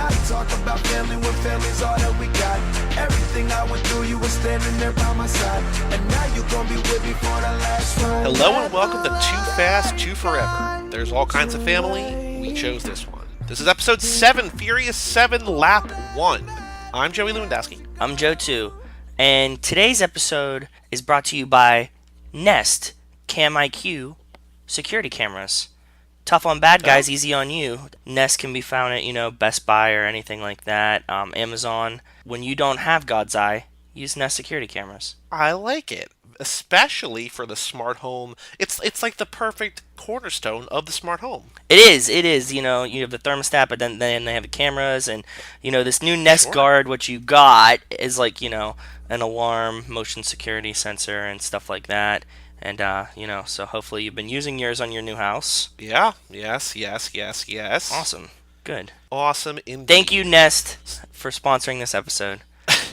Now I talk about family when family's all that we got. Everything I went through, you were standing there by my side. And now you gon' be with me for the last ride. Hello and welcome to Too Fast, Too Forever. There's all kinds of family. We chose this one. This is episode 7, Furious 7, Lap 1. I'm Joey Lewandowski. I'm Joe 2. And today's episode is brought to you by Nest Cam IQ security cameras. Tough on bad guys, easy on you. Nest can be found at, Best Buy or anything like that, Amazon. When you don't have God's Eye, use Nest security cameras. I like it, especially for the smart home. It's like the perfect cornerstone of the smart home. It is. You have the thermostat, but then they have the cameras, and this new Nest Guard. What you got is an alarm, motion security sensor, and stuff like that. And so hopefully you've been using yours on your new house. Yeah. Yes. Awesome. Good. Awesome indeed. Thank you, Nest, for sponsoring this episode.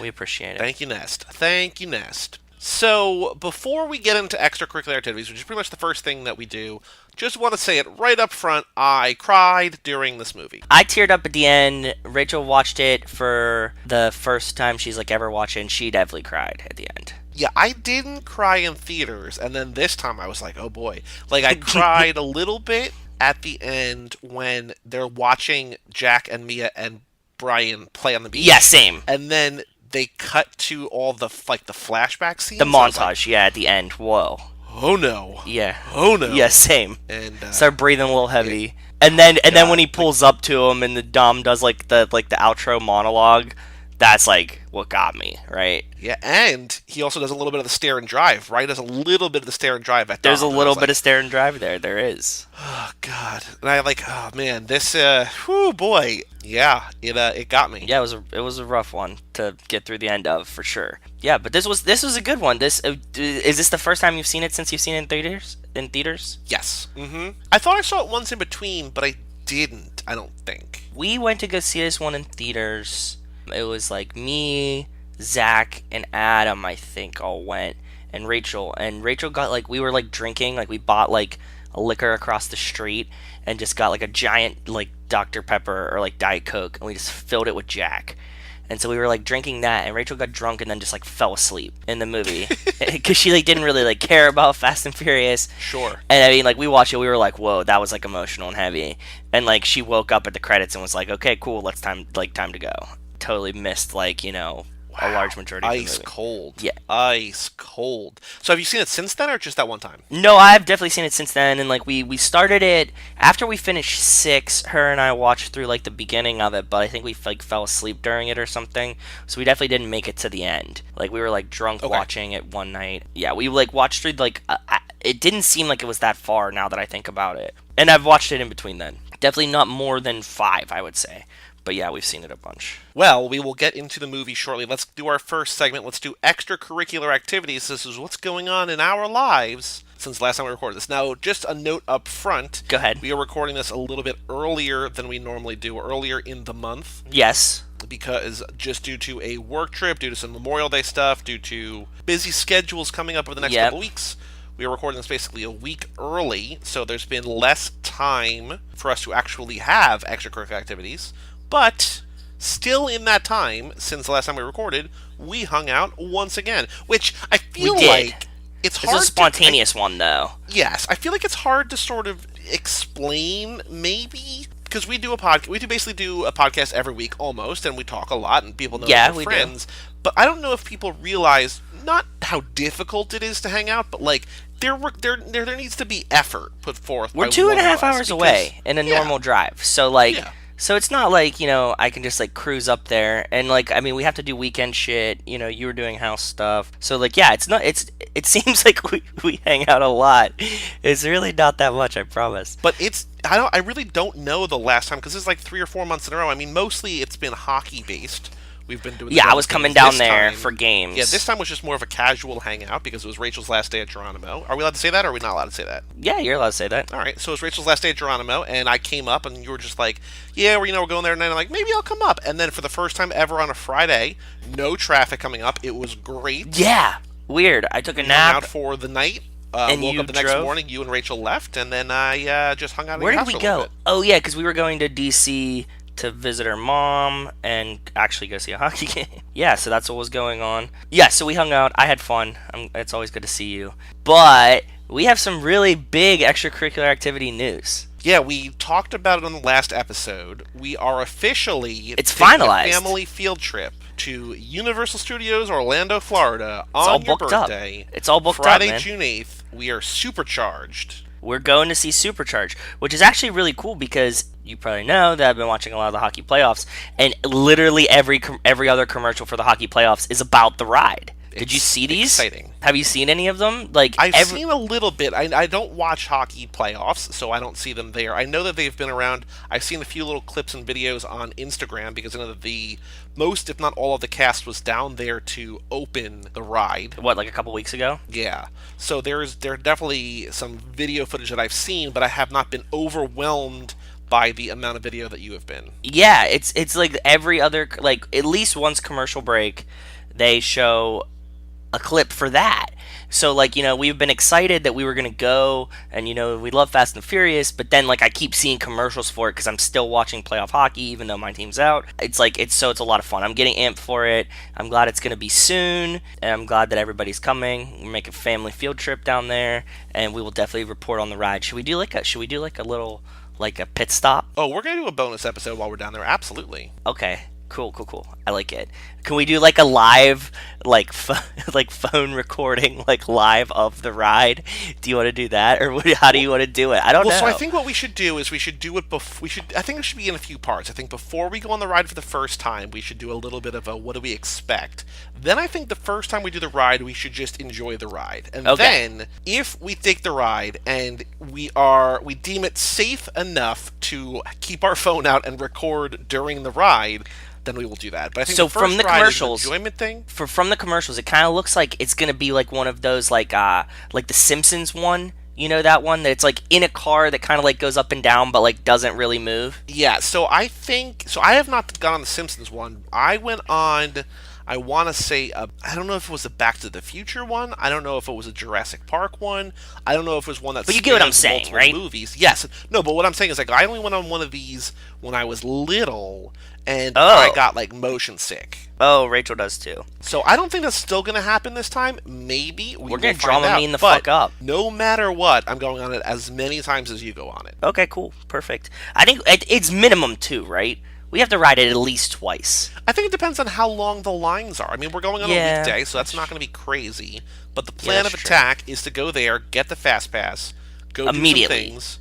We appreciate it. Thank you, Nest. So, before we get into extracurricular activities, which is pretty much the first thing that we do, just want to say it right up front, I cried during this movie. I teared up at the end. Rachel watched it for the first time she's ever watched it, and she definitely cried at the end. Yeah, I didn't cry in theaters, and then this time I was like, oh boy. I cried a little bit at the end when they're watching Jack and Mia and Brian play on the beach. Yeah, same. And then they cut to all the flashback scenes. The montage, at the end. Whoa. Oh no. Yeah. Oh no. Yeah, same. And start breathing a little heavy. And then when he pulls up to him and the Dom does the outro monologue, that's what got me, right? Yeah, and he also does a little bit of the stare and drive, right? There's a little bit of the stare and drive at Dom. There's a little bit of stare and drive there. There is. Oh God. And I oh man, this whoo boy. Yeah, it got me. Yeah, it was a rough one to get through the end of, for sure. Yeah, but this was a good one. Is this the first time you've seen it since you've seen it in theaters? Yes. Mhm. I thought I saw it once in between, but I didn't, I don't think. We went to go see this one in theaters. It was me, Zach, and Adam, I think, all went, and Rachel. And Rachel got we were drinking, we bought a liquor across the street and just got a giant Dr. Pepper or Diet Coke, and we just filled it with Jack. And so we were drinking that, and Rachel got drunk and then just fell asleep in the movie because she didn't really care about Fast and Furious. Sure. And I mean we watched it, we were whoa, that was emotional and heavy. And she woke up at the credits and was okay, cool, let's time to go. Totally missed a large majority of the movie. Ice cold. Yeah. Ice cold. So have you seen it since then or just that one time? No, I've definitely seen it since then, and we started it after we finished 6. Her and I watched through the beginning of it, but I think we fell asleep during it or something. So we definitely didn't make it to the end. We were drunk watching it one night. Yeah, we watched through it didn't seem like it was that far now that I think about it. And I've watched it in between then. Definitely not more than 5, I would say. But yeah, we've seen it a bunch. Well, we will get into the movie shortly. Let's do our first segment. Let's do extracurricular activities. This is what's going on in our lives since last time we recorded this. Now, just a note up front. Go ahead. We are recording this a little bit earlier than we normally do, earlier in the month. Yes. Because just due to a work trip, due to some Memorial Day stuff, due to busy schedules coming up over the next couple weeks, we are recording this basically a week early, so there's been less time for us to actually have extracurricular activities. But still in that time, since the last time we recorded, we hung out once again, which I feel it's hard. It's a spontaneous one, though. Yes, I feel it's hard to sort of explain, maybe, because we do basically do a podcast every week almost, and we talk a lot, and people know we're friends. Do. But I don't know if people realize not how difficult it is to hang out, but there needs to be effort put forth. We're 2.5 hours away in a normal drive, so So it's not I can just cruise up there and we have to do weekend shit, you were doing house stuff. So it seems we hang out a lot. It's really not that much, I promise. But I really don't know the last time because it's 3 or 4 months in a row. I mean, mostly it's been hockey based. We've been doing. Yeah, I was coming down there for games. Yeah, this time was just more of a casual hangout because it was Rachel's last day at Geronimo. Are we allowed to say that, or are we not allowed to say that? Yeah, you're allowed to say that. All right, so it was Rachel's last day at Geronimo, and I came up, and you were just yeah, we're going there tonight. I'm maybe I'll come up. And then for the first time ever on a Friday, no traffic coming up. It was great. Yeah, weird. I took a nap. Out for the night. And woke you up the next morning. You and Rachel left, and then I just hung out. Where did we go? Oh yeah, because we were going to DC to visit her mom and actually go see a hockey game. Yeah, so that's what was going on. Yeah, so we hung out. I had fun. It's always good to see you. But we have some really big extracurricular activity news. Yeah, we talked about it on the last episode. We are officially It's taking finalized. a family field trip to Universal Studios Orlando, Florida on your birthday. It's all booked Friday, up, man. June 8th. We are supercharged. We're going to see Supercharge, which is actually really cool because you probably know that I've been watching a lot of the hockey playoffs, and literally every other commercial for the hockey playoffs is about the ride. Did you see these? Exciting. Have you seen any of them? Like I've seen a little bit. I don't watch hockey playoffs, so I don't see them there. I know that they've been around. I've seen a few little clips and videos on Instagram because I know that the most, if not all, of the cast was down there to open the ride. What, like a couple weeks ago? Yeah. So there's definitely some video footage that I've seen, but I have not been overwhelmed by the amount of video that you have been. Yeah, it's like every other, like at least once commercial break, they show a clip for that. So like, you know, we've been excited that we were gonna go, and you know, we love Fast and Furious, but then like I keep seeing commercials for it because I'm still watching playoff hockey even though my team's out. It's like it's a lot of fun. I'm getting amped for it. I'm glad it's gonna be soon, and I'm glad that everybody's coming. We're making a family field trip down there, and we will definitely report on the ride. Should we do like a little like a pit stop? Oh, we're gonna do a bonus episode while we're down there. Absolutely. Okay. Cool. I like it. Can we do like a live, like phone recording, like live of the ride? Do you want to do that, or how do you want to do it? I don't know. So I think what we should do is we should do it before. I think it should be in a few parts. I think before we go on the ride for the first time, we should do a little bit of a what do we expect. Then I think the first time we do the ride, we should just enjoy the ride, and then if we take the ride and we deem it safe enough to keep our phone out and record during the ride, then we will do that. But I think so the first from the ride commercials, is an enjoyment thing. From the commercials, it kind of looks like it's gonna be like one of those like the Simpsons one. You know that one that it's like in a car that kind of like goes up and down but like doesn't really move. Yeah. So I have not gone on the Simpsons one. I went on. I want to say, I don't know if it was a Back to the Future one. I don't know if it was a Jurassic Park one. I don't know if it was one that. But you get what I'm saying, right? Movies. Yes. No, but what I'm saying is like I only went on one of these when I was little, and I got like motion sick. Oh, Rachel does too. So I don't think that's still going to happen this time. Maybe we're going to Dramamine the fuck up. No matter what, I'm going on it as many times as you go on it. Okay, cool, perfect. I think it's minimum 2, right? We have to ride it at least twice. I think it depends on how long the lines are. I mean, we're going on a weekday, so that's not going to be crazy. But the plan of attack is to go there, get the Fast Pass, go immediately. Do some things.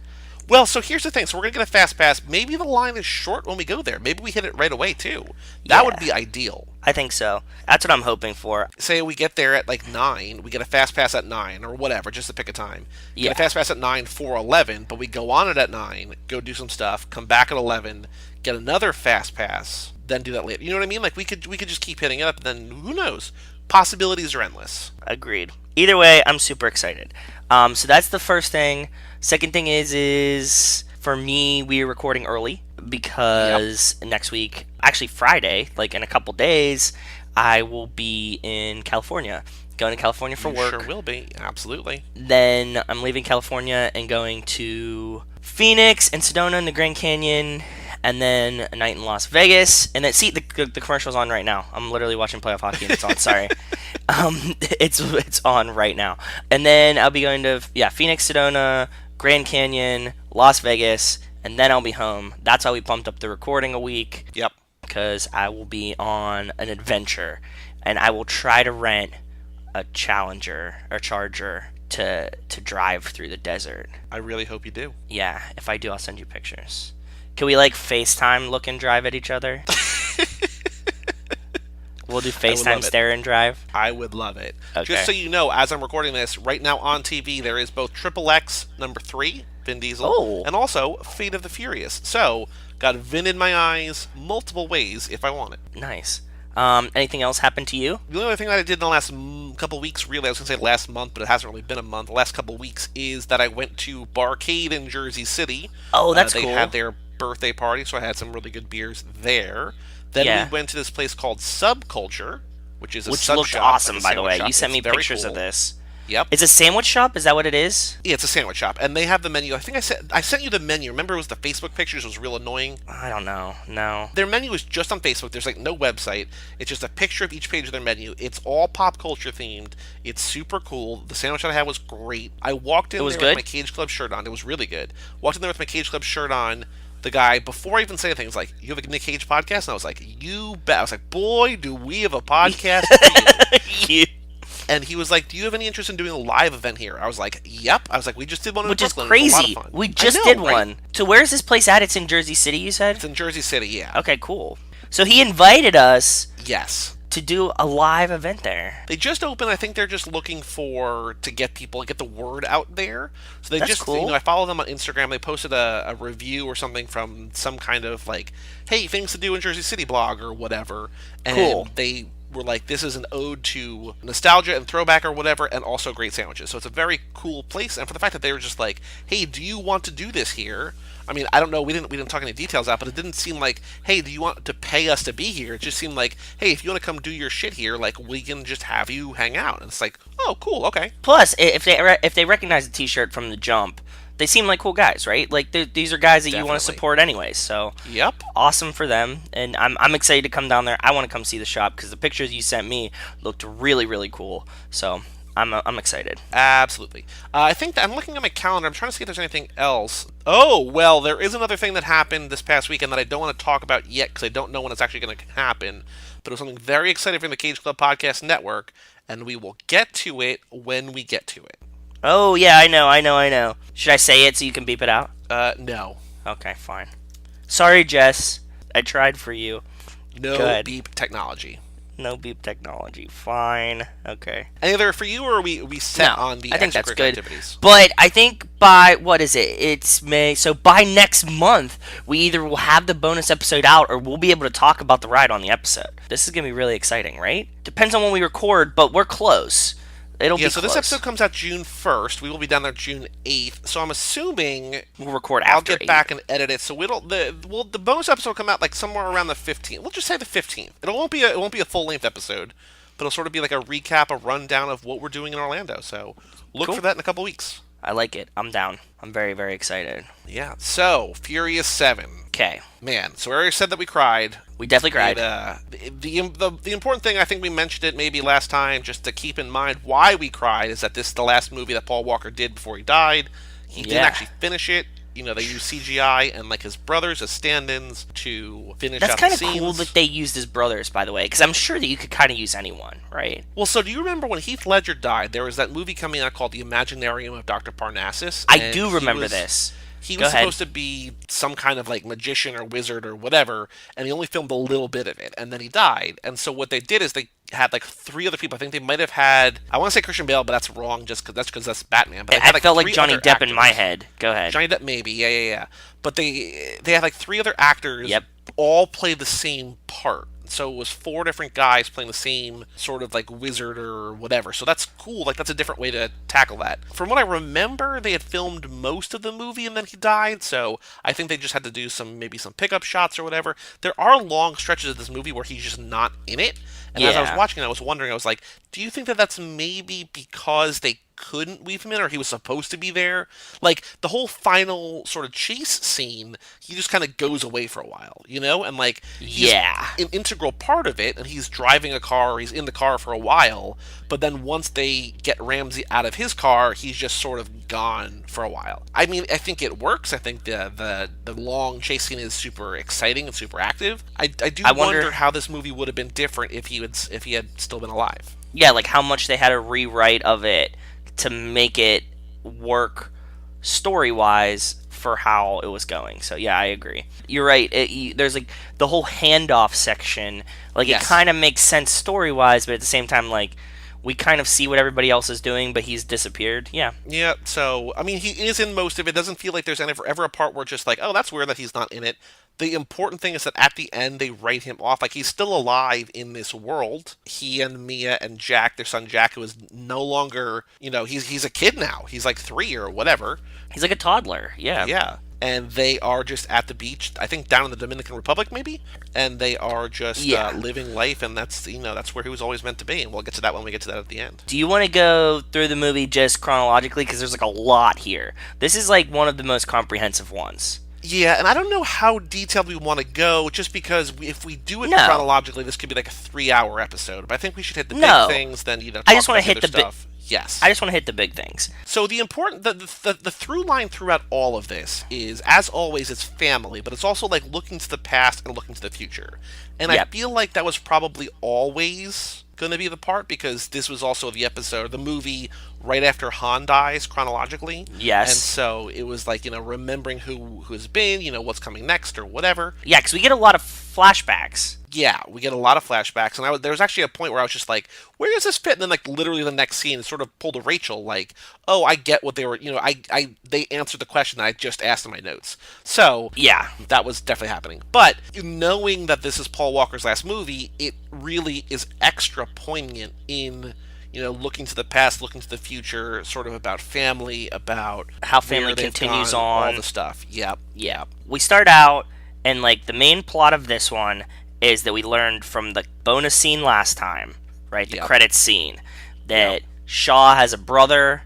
Well, so here's the thing. So we're going to get a Fast Pass. Maybe the line is short when we go there. Maybe we hit it right away, too. That would be ideal. I think so. That's what I'm hoping for. Say we get there at like 9, we get a Fast Pass at 9, or whatever, just to pick a time. Get a Fast Pass at 9 for 11, but we go on it at 9, go do some stuff, come back at 11, get another Fast Pass, then do that later. You know what I mean? Like we could just keep hitting it up, and then who knows? Possibilities are endless. Agreed. Either way, I'm super excited. So that's the first thing. Second thing is for me, we are recording early because next week, actually Friday, like in a couple days, I will be in California. Going to California for work. Sure will be. Absolutely. Then I'm leaving California and going to Phoenix and Sedona and the Grand Canyon, and then a night in Las Vegas. And then, see, the commercial's on right now. I'm literally watching playoff hockey and it's on. Sorry. It's on right now. And then I'll be going to, Phoenix, Sedona, Grand Canyon, Las Vegas, and then I'll be home. That's how we pumped up the recording a week. Yep. Because I will be on an adventure, and I will try to rent a Challenger or Charger to drive through the desert. I really hope you do. Yeah, if I do, I'll send you pictures. Can we like FaceTime look and drive at each other? We'll do FaceTime stare and drive. I would love it. Okay. Just so you know, as I'm recording this, right now on TV, there is both XXX #3, Vin Diesel, and also Fate of the Furious. So, got Vin in my eyes multiple ways if I want it. Nice. Anything else happen to you? The only other thing that I did in the last couple weeks, really, I was going to say last month, but it hasn't really been a month. The last couple weeks is that I went to Barcade in Jersey City. Oh, that's cool. They had their birthday party, so I had some really good beers there. Then we went to this place called Subculture, which is a sub looked shop, awesome, by the way. You sent me pictures of this. Yep. It's a sandwich shop? Is that what it is? Yeah, it's a sandwich shop, and they have the menu. I think I sent you the menu. Remember, it was the Facebook pictures. It was real annoying. I don't know. No. Their menu is just on Facebook. There's like no website. It's just a picture of each page of their menu. It's all pop culture themed. It's super cool. The sandwich that I had was great. I walked in there with my Cage Club shirt on. It was really good. Walked in there with my Cage Club shirt on. The guy, before I even say anything, was like, "You have a Nick Cage podcast?" And I was like, "You bet." I was like, "Boy, do we have a podcast for you." And he was like, "Do you have any interest in doing a live event here?" I was like, "Yep." I was like, "We just did one in Brooklyn. Which is crazy. It was a lot of fun." We just did one. So where's this place at? It's in Jersey City, you said? It's in Jersey City, yeah. Okay, cool. So he invited us Yes. to do a live event there. They just opened. I think they're just looking to get people, get the word out there. So That's cool. I follow them on Instagram. They posted a review or something from some kind of like, hey, things to do in Jersey City blog or whatever. And cool. They were like, this is an ode to nostalgia and throwback or whatever, and also great sandwiches. So it's a very cool place. And for the fact that they were just like, hey, do you want to do this here? I mean, I don't know. We didn't talk any details out, but it didn't seem like, hey, do you want to pay us to be here? It just seemed like, hey, if you want to come do your shit here, like we can just have you hang out. And it's like, oh, cool, okay. Plus, if they recognize the T-shirt from the jump, they seem like cool guys, right? Like these are guys that you want to support anyways. So yep, awesome for them. And I'm excited to come down there. I want to come see the shop because the pictures you sent me looked really, really cool. So I'm excited. Absolutely. I think that I'm looking at my calendar. I'm trying to see if there's anything else. Oh, well, there is another thing that happened this past weekend that I don't want to talk about yet because I don't know when it's actually going to happen. But it was something very exciting from the Cage Club Podcast Network, and we will get to it when we get to it. Oh, yeah, I know. Should I say it so you can beep it out? No. Okay, fine. Sorry, Jess. I tried for you. No beep technology. No beep technology. Fine. Okay. Either for you or are we set on the I think that's good. Activities? But I think by, what is it? It's May. So by next month, we either will have the bonus episode out or we'll be able to talk about the ride on the episode. This is going to be really exciting, right? Depends on when we record, but we're close. It'll be so close. This episode comes out June 1st. We will be down there June 8th. So I'm assuming we'll record after. I'll get back and edit it. So the bonus episode will come out like somewhere around the 15th. We'll just say the 15th. It won't be a full length episode, but it'll sort of be like a recap, a rundown of what we're doing in Orlando. So look for that in a couple weeks. I like it. I'm down. I'm very, very excited. Yeah. So Furious 7. Okay. Man, so we already said that we cried. We definitely cried. The important thing, I think we mentioned it maybe last time, just to keep in mind why we cried, is that this is the last movie that Paul Walker did before he died. He didn't actually finish it. You know, they used CGI and like his brothers as stand-ins to finish out the scenes. That's kind of cool that they used his brothers, by the way, because I'm sure that you could kind of use anyone, right? Well, so do you remember when Heath Ledger died, there was that movie coming out called The Imaginarium of Dr. Parnassus? I do remember this. He was supposed to be some kind of like magician or wizard or whatever, and he only filmed a little bit of it, and then he died. And so what they did is they had like 3 other people. I think they might have had, I want to say Christian Bale, but that's wrong just because that's Batman. But I felt like Johnny Depp in my head. Go ahead. Johnny Depp, maybe. Yeah. But they had like 3 other actors all play the same part. So it was 4 different guys playing the same sort of like wizard or whatever. So that's cool. Like that's a different way to tackle that. From what I remember, they had filmed most of the movie and then he died. So I think they just had to do maybe some pickup shots or whatever. There are long stretches of this movie where he's just not in it. And as I was watching, I was wondering, I was like, do you think that that's maybe because they couldn't weave him in, or he was supposed to be there? Like, the whole final sort of chase scene, he just kind of goes away for a while, you know? And, like, he's an integral part of it, and he's driving a car, or he's in the car for a while, but then once they get Ramsey out of his car, he's just sort of gone for a while. I mean, I think it works. I think the long chase scene is super exciting and super active. I wonder how this movie would have been different if he had still been alive. Yeah, like how much they had to rewrite of it to make it work story-wise for how it was going. So yeah, I agree. You're right. There's like the whole handoff section. Like it kind of makes sense story-wise, but at the same time, like we kind of see what everybody else is doing, but he's disappeared. Yeah. Yeah. So I mean, he is in most of it. Doesn't feel like there's ever a part where it's just like, oh, that's weird that he's not in it. The important thing is that at the end, they write him off. Like, he's still alive in this world. He and Mia and Jack, their son Jack, who is no longer, you know, he's a kid now. He's like 3 or whatever. He's like a toddler, yeah. Yeah. and they are just at the beach, I think down in the Dominican Republic maybe, and they are just living life, and that's that's where he was always meant to be, and we'll get to that when we get to that at the end. Do you want to go through the movie just chronologically, because there's like a lot here? This is like one of the most comprehensive ones. Yeah, and I don't know how detailed we want to go, just because if we do it chronologically, this could be like a 3-hour episode. But I think we should hit the big things, then talk I just want about to hit the stuff. Yes. I just want to hit the big things. So the through line throughout all of this is, as always, it's family, but it's also like looking to the past and looking to the future. And I feel like that was probably always going to be the part, because this was also the movie right after Han dies chronologically. Yes. And so it was like, remembering who's been, what's coming next or whatever. Yeah, because we get a lot of flashbacks. Yeah, we get a lot of flashbacks, and there was actually a point where I was just like, where does this fit? And then, like, literally the next scene, it sort of pulled a Rachel, like, oh, I get what they were, they answered the question that I just asked in my notes. So, yeah, that was definitely happening. But knowing that this is Paul Walker's last movie, it really is extra poignant in, looking to the past, looking to the future, sort of about family, about how family continues on. All the stuff. Yep. We start out, and, like, the main plot of this one is that we learned from the bonus scene last time, right? The credits scene, that Shaw has a brother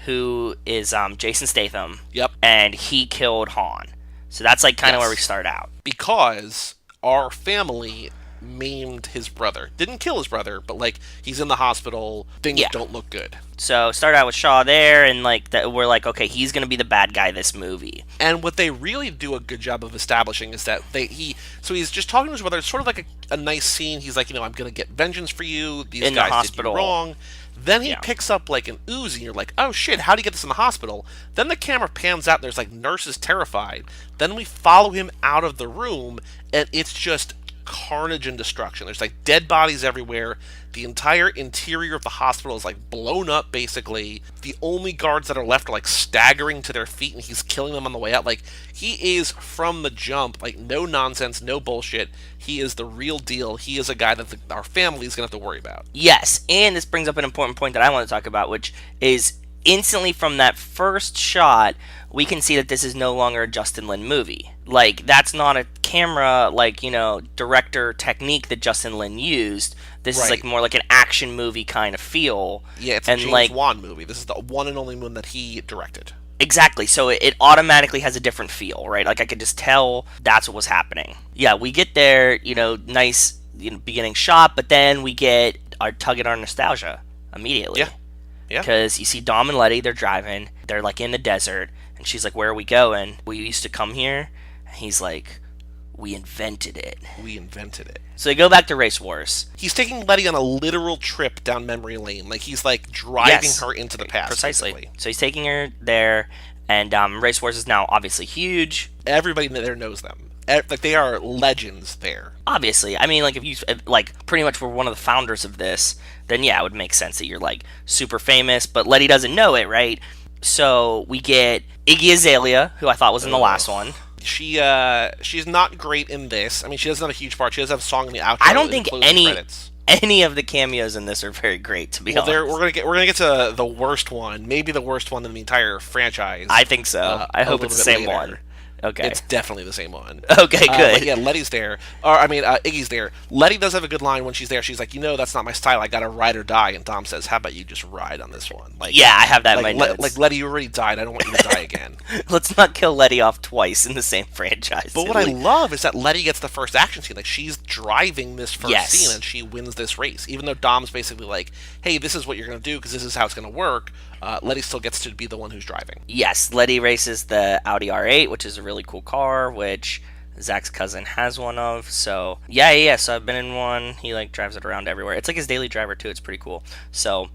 who is Jason Statham. Yep. And he killed Han. So that's like kind of where we start out. Because our family maimed his brother. Didn't kill his brother, but like he's in the hospital. Things don't look good. So start out with Shaw there, and like we're like, okay, he's gonna be the bad guy this movie. And what they really do a good job of establishing is that he's just talking to his brother. It's sort of like a nice scene. He's like, I'm gonna get vengeance for you. These in guys the hospital. did you wrong. Then he picks up like an Uzi, and you're like, oh shit, how do you get this in the hospital? Then the camera pans out, and there's like nurses terrified. Then we follow him out of the room, and it's just carnage and destruction. There's like dead bodies everywhere. The entire interior of the hospital is like blown up, basically. The only guards that are left are like staggering to their feet, and he's killing them on the way out. Like, he is from the jump, like, no nonsense, no bullshit. He is the real deal. He is a guy that our family is going to have to worry about. Yes, and this brings up an important point that I want to talk about, which is instantly from that first shot, we can see that this is no longer a Justin Lin movie. Like, that's not a camera, like, director technique that Justin Lin used. This is like more like an action movie kind of feel. Yeah, it's a James Wan movie. This is the one and only one that he directed. Exactly. So it automatically has a different feel, right? Like, I could just tell that's what was happening. Yeah, we get there, nice beginning shot, but then we get our tug at our nostalgia immediately. Yeah. Because you see Dom and Letty, they're driving. They're like in the desert, and she's like, "Where are we going? We used to come here." And he's like, "We invented it." So they go back to Race Wars. He's taking Letty on a literal trip down memory lane. Like, he's like driving her into the past. Precisely. Basically. So he's taking her there, and Race Wars is now obviously huge. Everybody there knows them. Like, they are legends there. Obviously. I mean, like, if you, like, pretty much were one of the founders of this, then yeah, it would make sense that you're, like, super famous, but Letty doesn't know it, right? So we get Iggy Azalea, who I thought was in the last one. She's not great in this. I mean, she doesn't have a huge part. She does have a song in the outro. I don't think any of the cameos in this are very great, to be honest. We're gonna get to the worst one, maybe the worst one in the entire franchise. I think so. I hope it's the same one. Okay. It's definitely the same one. Okay, good. Yeah, Letty's there. Iggy's there. Letty does have a good line when she's there. She's like, that's not my style. I gotta ride or die. And Dom says, how about you just ride on this one? Like, yeah, I have that in my notes. Like, Letty, you already died. I don't want you to die again. Let's not kill Letty off twice in the same franchise. But what I love is that Letty gets the first action scene. Like, she's driving this first scene, and she wins this race. Even though Dom's basically like, hey, this is what you're gonna do because this is how it's gonna work. Letty still gets to be the one who's driving. Yes, Letty races the Audi R8, which is a really cool car, which Zach's cousin has one of. So, yeah. So I've been in one. He, like, drives it around everywhere. It's like his daily driver, too. It's pretty cool. So,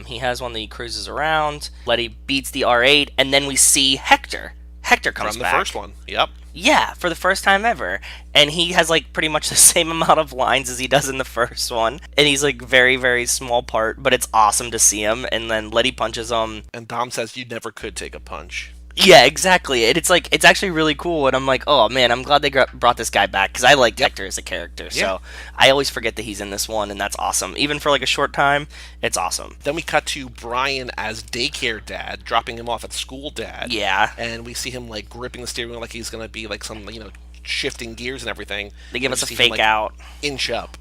he has one that he cruises around. Letty beats the R8, and then we see Hector. Hector comes back. From the first one. Yep. Yeah, for the first time ever. And he has, like, pretty much the same amount of lines as he does in the first one. And he's, like, very, very small part, but it's awesome to see him. And then Letty punches him. And Dom says, you never could take a punch. Yeah, exactly. And it's like, it's actually really cool. And I'm like, oh man, I'm glad they brought this guy back because I like Hector as a character. So I always forget that he's in this one, and that's awesome. Even for like a short time, it's awesome. Then we cut to Brian as daycare dad, dropping him off at school dad. Yeah. And we see him like gripping the steering wheel like he's gonna be like some, shifting gears and everything. They give we us a see fake him, out. Inch up.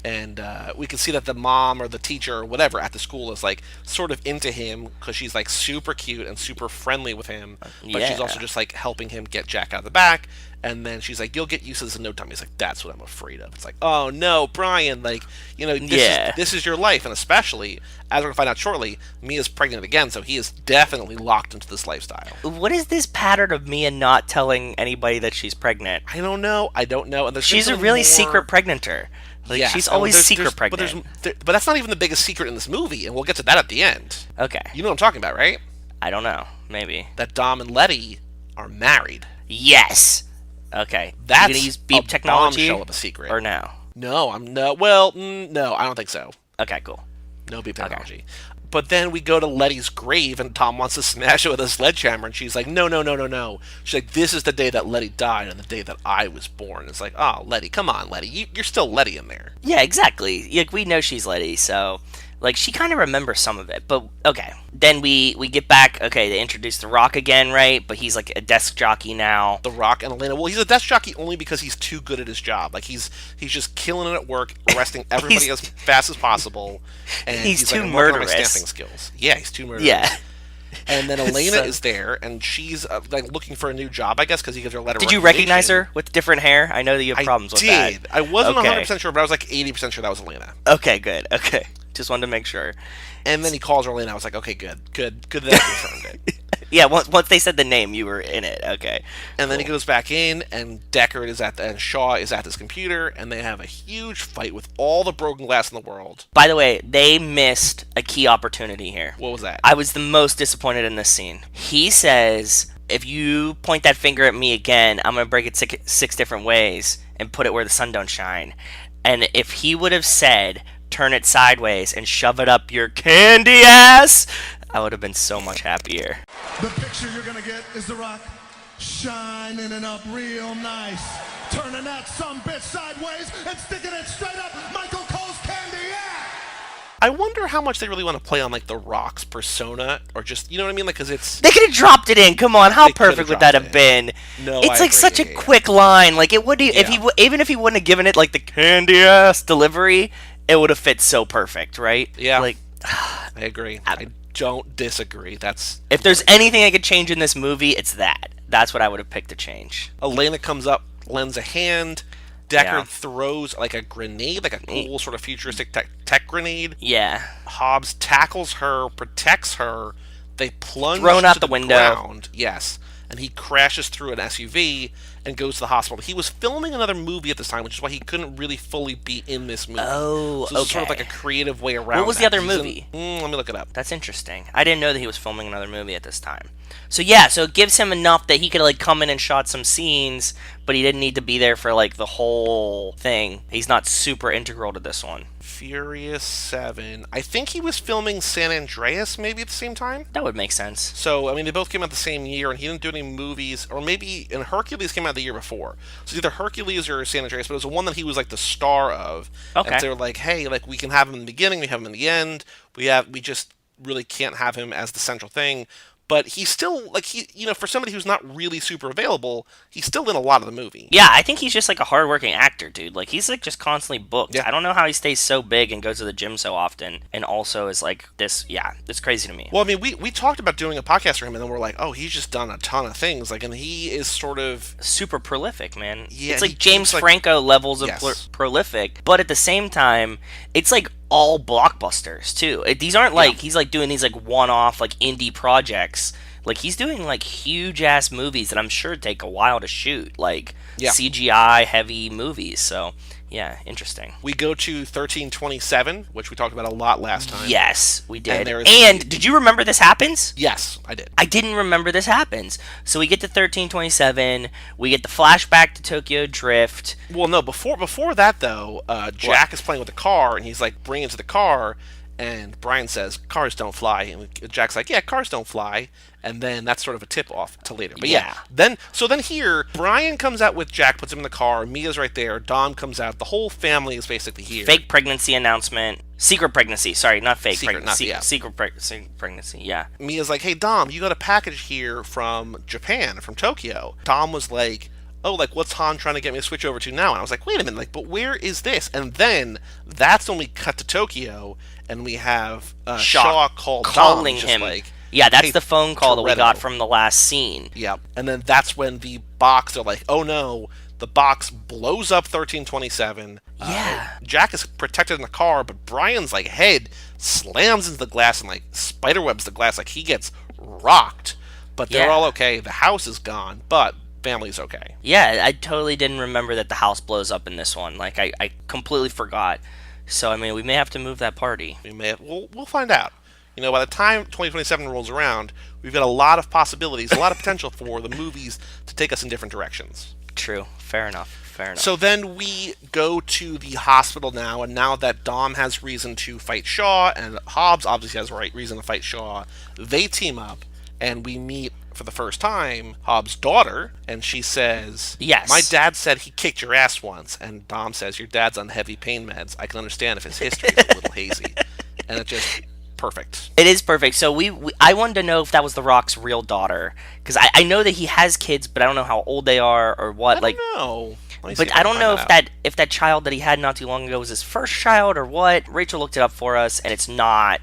And we can see that the mom or the teacher or whatever at the school is like sort of into him because she's like super cute and super friendly with him, but she's also just like helping him get Jack out of the back. And then she's like, "You'll get used to this in no time." He's like, "That's what I'm afraid of." It's like, "Oh no, Brian! Like, this is your life." And especially, as we're gonna find out shortly, Mia's pregnant again, so he is definitely locked into this lifestyle. What is this pattern of Mia not telling anybody that she's pregnant? I don't know. And she's a really secret pregnanter. Like, she's always secret pregnant. But that's not even the biggest secret in this movie, and we'll get to that at the end. Okay. You know what I'm talking about, right? I don't know. Maybe. That Dom and Letty are married. Yes! Okay. That's you gonna use beep technology? Bombshell of a secret. Or no? No, I don't think so. Okay, cool. No beep technology. Okay. But then we go to Letty's grave, and Tom wants to smash it with a sledgehammer, and she's like, no. She's like, this is the day that Letty died and the day that I was born. It's like, oh, Letty, come on, Letty. You're still Letty in there. Yeah, exactly. Like, we know she's Letty, so... Like, she kind of remembers some of it, but okay. Then we get back, okay, they introduce The Rock again, right? But he's like a desk jockey now. The Rock and Elena. Well, he's a desk jockey only because he's too good at his job. Like, he's just killing it at work, arresting everybody as fast as possible. And he's too like, murderous. My stamping skills. Yeah, he's too murderous. Yeah. And then Elena is there, and she's like looking for a new job, I guess, because he gives her a letter. Did you recognize her with different hair? I know that you have problems with that. I did. I wasn't 100% sure, but I was like 80% sure that was Elena. Okay, good. Okay. Just wanted to make sure. And then he calls her Elena. I was like, okay, good that I confirmed it. Yeah, once they said the name, you were in it. Okay. And then he goes back in, and Deckard is and Shaw is at his computer, and they have a huge fight with all the broken glass in the world. By the way, they missed a key opportunity here. What was that? I was the most disappointed in this scene. He says, if you point that finger at me again, I'm going to break it six different ways and put it where the sun don't shine. And if he would have said, turn it sideways and shove it up your candy ass, I would have been so much happier. The picture you're gonna get is The Rock shining it up real nice, turning that sumbitch sideways and sticking it straight up Michael Cole's candy ass. I wonder how much they really want to play on like The Rock's persona, or just, you know what I mean? Like, because it's... They could have dropped it in. Come on, how perfect would that have been? No, it's like such a quick line. Like, it would even if he wouldn't have given it like the candy ass delivery, it would have fit so perfect, right? Yeah. Like, I agree. I don't disagree. That's... If there's anything I could change in this movie, it's that. That's what I would have picked to change. Elena comes up, lends a hand. Deckard throws like a grenade, like a cool sort of futuristic tech grenade. Yeah. Hobbs tackles her, protects her. They plunge thrown out to the window. Ground. Yes. And he crashes through an SUV and goes to the hospital. He was filming another movie at this time, which is why he couldn't really fully be in this movie. Oh, so this is sort of like a creative way around. What was the other movie? Let me look it up. That's interesting. I didn't know that he was filming another movie at this time. So yeah, so it gives him enough that he could like come in and shot some scenes, but he didn't need to be there for like the whole thing. He's not super integral to this one. Furious 7. I think he was filming San Andreas maybe at the same time. That would make sense. So, I mean, they both came out the same year, and he didn't do any movies, or maybe, and Hercules came out the year before. So either Hercules or San Andreas, but it was the one that he was like the star of. Okay. And they were like, hey, like we can have him in the beginning, we have him in the end. We just really can't have him as the central thing. But he's still, like, for somebody who's not really super available, he's still in a lot of the movie. Yeah, I think he's just, like, a hardworking actor, dude. Like, he's, like, just constantly booked. Yeah. I don't know how he stays so big and goes to the gym so often, and also is, like, this, it's crazy to me. Well, I mean, we talked about doing a podcast for him, and then we're like, oh, he's just done a ton of things. Like, and he is sort of... super prolific, man. Yeah, it's like James Franco levels of prolific, but at the same time, it's, like, all blockbusters too. These aren't like he's like doing these like one-off like indie projects. Like he's doing like huge ass movies that I'm sure take a while to shoot, like CGI heavy movies. So yeah, interesting. We go to 1327, which we talked about a lot last time. Yes, we did. And did you remember this happens? Yes, I did. I didn't remember this happens. So we get to 1327. We get the flashback to Tokyo Drift. Well, no, before that though, Jack is playing with the car, and he's like bringing it to the car, And Brian says, cars don't fly. And Jack's like, yeah, cars don't fly. And then that's sort of a tip-off to later. But yeah. Then here, Brian comes out with Jack, puts him in the car. Mia's right there. Dom comes out. The whole family is basically here. Fake pregnancy announcement. Secret pregnancy. Sorry, not fake pregnancy. Secret pregnancy, yeah. Mia's like, hey, Dom, you got a package here from Japan, from Tokyo. Dom was like, oh, like, what's Han trying to get me to switch over to now? And I was like, wait a minute, like, but where is this? And then that's when we cut to Tokyo, and we have Shaw calling him. Like, yeah, that's hey, the phone call that we got from the last scene. Yeah, and then that's when the box, they're like, oh no, the box blows up 1327. Yeah. Jack is protected in the car, but Brian's, like, head slams into the glass and, like, spiderwebs the glass. Like, he gets rocked. But they're all okay. The house is gone, but family's okay. Yeah, I totally didn't remember that the house blows up in this one. Like, I completely forgot. So, I mean, we may have to move that party. We'll find out. You know, by the time 2027 rolls around, we've got a lot of possibilities, a lot of potential for the movies to take us in different directions. True. Fair enough. So then we go to the hospital now, and now that Dom has reason to fight Shaw, and Hobbs obviously has reason to fight Shaw, they team up, and we meet, for the first time, Hobbs' daughter, and she says, yes, my dad said he kicked your ass once, and Dom says, your dad's on heavy pain meds. I can understand if his history is a little hazy. And it's just perfect. It is perfect. So I wanted to know if that was The Rock's real daughter, because I know that he has kids, but I don't know how old they are or what. I don't know. But I don't know if that child that he had not too long ago was his first child or what. Rachel looked it up for us, and it's not.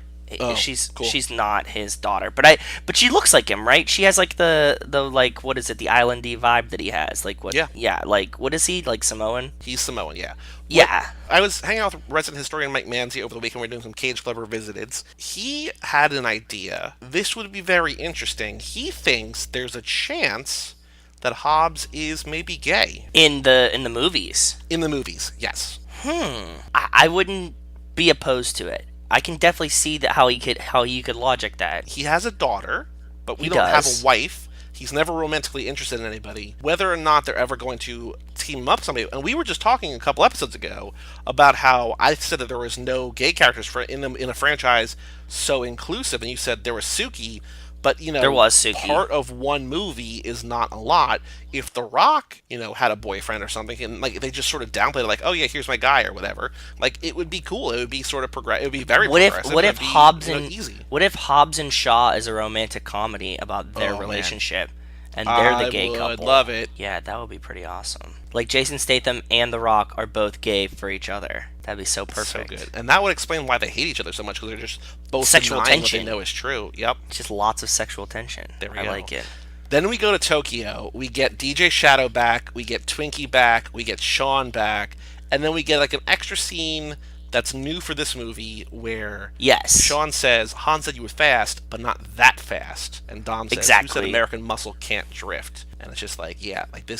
She's not his daughter, but she looks like him, right? She has like the like, what is it, the islandy vibe that he has, like what? Yeah, like what is he, like Samoan? He's Samoan, yeah. Yeah. I was hanging out with resident historian Mike Manzi over the weekend. We were doing some Cage Club Revisiteds. He had an idea. This would be very interesting. He thinks there's a chance that Hobbs is maybe gay in the movies. In the movies, yes. I wouldn't be opposed to it. I can definitely see that how you could logic that. He has a daughter, but we don't have a wife. He's never romantically interested in anybody. Whether or not they're ever going to team up somebody, and we were just talking a couple episodes ago about how I said that there was no gay characters in a franchise so inclusive, and you said there was Suki. But, you know, there was Suki. Part of one movie is not a lot. If The Rock, you know, had a boyfriend or something, and like they just sort of downplayed it, like, oh yeah, here's my guy or whatever, like it would be cool. It would be sort of It would be very progressive. What if Hobbs and Shaw is a romantic comedy about their relationship, and they're the gay couple? I would love it. Yeah, that would be pretty awesome. Like Jason Statham and The Rock are both gay for each other. That'd be so perfect. So good. And that would explain why they hate each other so much, because they're just both sexual tension. What they know is true. Yep. Just lots of sexual tension. There we go. I like it. Then we go to Tokyo. We get DJ Shadow back. We get Twinkie back. We get Sean back. And then we get like an extra scene that's new for this movie where Sean says, Han said you were fast, but not that fast. And Dom says, you said American muscle can't drift. And it's just like, yeah, like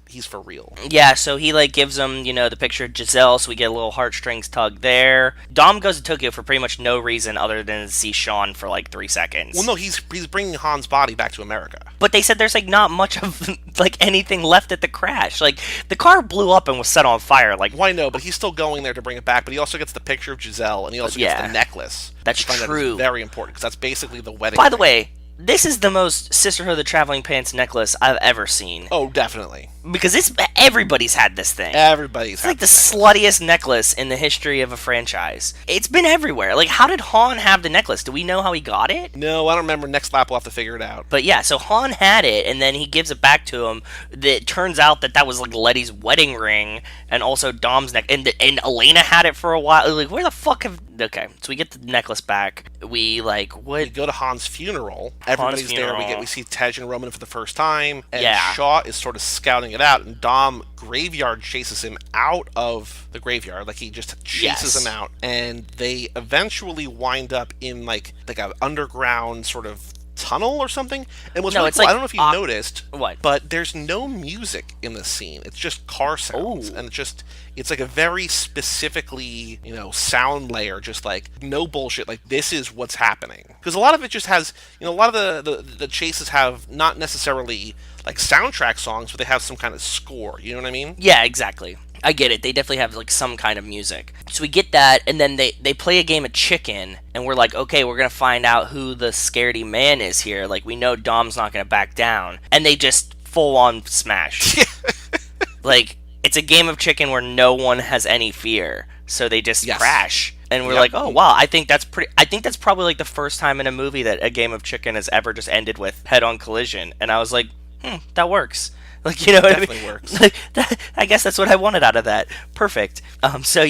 he's for real. Yeah, so he like gives him, you know, the picture of Giselle, so we get a little heartstrings tug there. Dom goes to Tokyo for pretty much no reason other than to see Sean for like 3 seconds. Well, no, he's bringing Han's body back to America. But they said there's like not much of like anything left at the crash. Like the car blew up and was set on fire. Like, why no? But he's still going there to bring it back. But he also gets the picture of Giselle, and he also gets the necklace. That's true. That very important, because that's basically the wedding. By the way, this is the most Sisterhood of the Traveling Pants necklace I've ever seen. Oh, definitely. Because everybody's had this thing. It's like the sluttiest necklace in the history of a franchise. It's been everywhere. Like, how did Han have the necklace? Do we know how he got it? No, I don't remember. Next lap, we'll have to figure it out. But yeah, so Han had it, and then he gives it back to him. It turns out that was like Letty's wedding ring, and also Dom's neck. And Elena had it for a while. Like, where the fuck have... Okay, so we get the necklace back. We go to Han's funeral. Everybody's there. We see Tej and Roman for the first time, and Shaw is sort of scouting it out, and Dom graveyard chases him out of the graveyard. Like, he just chases him out, and they eventually wind up in like an underground sort of tunnel or something. And what's really cool, I don't know if you noticed, but there's no music in this scene. It's just car sounds. Ooh. And it's like a very specifically, you know, sound layer, just like no bullshit, like this is what's happening. Because a lot of it just has, you know, a lot of the chases have not necessarily like soundtrack songs, but they have some kind of score, you know what I mean? Yeah, exactly. I get it. They definitely have like some kind of music. So we get that, and then they play a game of chicken, and we're like, okay, we're gonna find out who the scaredy man is here. Like, we know Dom's not gonna back down, and they just full on smash. Like, it's a game of chicken where no one has any fear, so they just crash. And we're like, oh wow, I think that's probably like the first time in a movie that a game of chicken has ever just ended with head-on collision. And I was like, that works. Like, you know what I mean? Works. Like, I guess that's what I wanted out of that. Perfect. So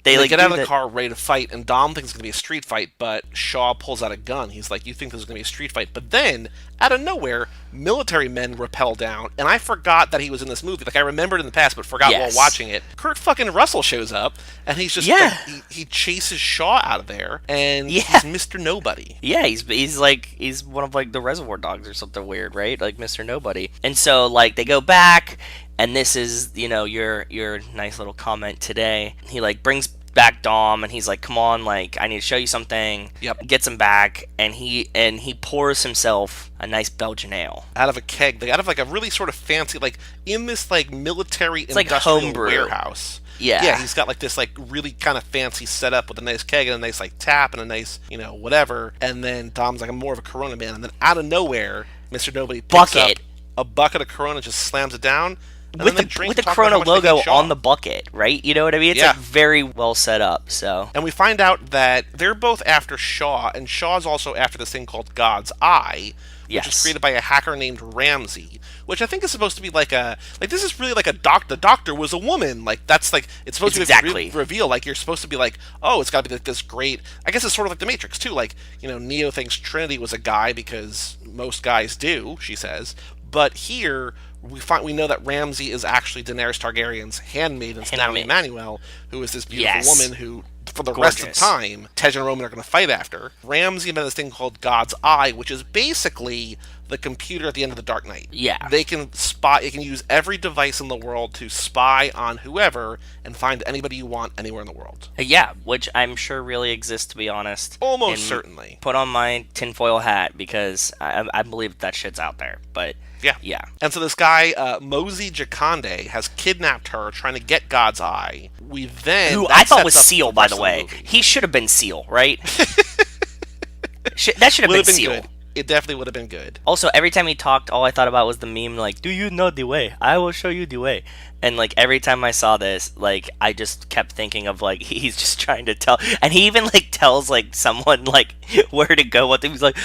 they like get out of the car ready to fight, and Dom thinks it's going to be a street fight, but Shaw pulls out a gun. He's like, you think this is going to be a street fight? But then, out of nowhere, military men rappel down, and I forgot that he was in this movie. Like, I remembered in the past, but forgot while watching it. Kurt fucking Russell shows up, and he's just like, he chases Shaw out of there, and he's Mr. Nobody. Yeah, he's one of like the Reservoir Dogs or something weird, right? Like Mr. Nobody. And so like they go back, and this is, you know, your nice little comment today. He like brings back Dom, and he's like, come on, like, I need to show you something. Yep. Gets him back, and he pours himself a nice Belgian ale out of a keg, out of like a really sort of fancy, like in this like military it's industrial like homebrew warehouse. Yeah, he's got like this like really kind of fancy setup with a nice keg and a nice like tap and a nice, you know, whatever. And then Dom's like, I'm more of a Corona man. And then out of nowhere, Mr. Nobody picks up a bucket of Corona, just slams it down. With the Corona logo on the bucket, right? You know what I mean? It's like very well set up. So, and we find out that they're both after Shaw, and Shaw's also after this thing called God's Eye, which was created by a hacker named Ramsey, which I think is supposed to be like this is really like a doctor. The doctor was a woman. Like, that's like, it's supposed to be reveal. Like, you're supposed to be like, oh, it's got to be like this great. I guess it's sort of like the Matrix too. Like, you know, Neo thinks Trinity was a guy because most guys do, she says. But here we know that Ramsey is actually Daenerys Targaryen's handmaid, and now Emmanuel, who is this beautiful woman who, for the rest of the time, Tej and Roman are going to fight after. Ramsey invented this thing called God's Eye, which is basically the computer at the end of the Dark Knight. Yeah. They can spy. It can use every device in the world to spy on whoever and find anybody you want anywhere in the world. Yeah, which I'm sure really exists, to be honest. Almost certainly. Put on my tinfoil hat, because I believe that shit's out there. But yeah. And so this guy, Mosey Jakande, has kidnapped her, trying to get God's Eye. Who I thought was Seal, by the way. He should have been Seal, right? That should have been Seal. Good. It definitely would have been good. Also, every time he talked, all I thought about was the meme, like, do you know the way? I will show you the way. And, like, every time I saw this, like, I just kept thinking of, like, he's just trying to tell. And he even, like, tells, like, someone, like, where to go. He's like,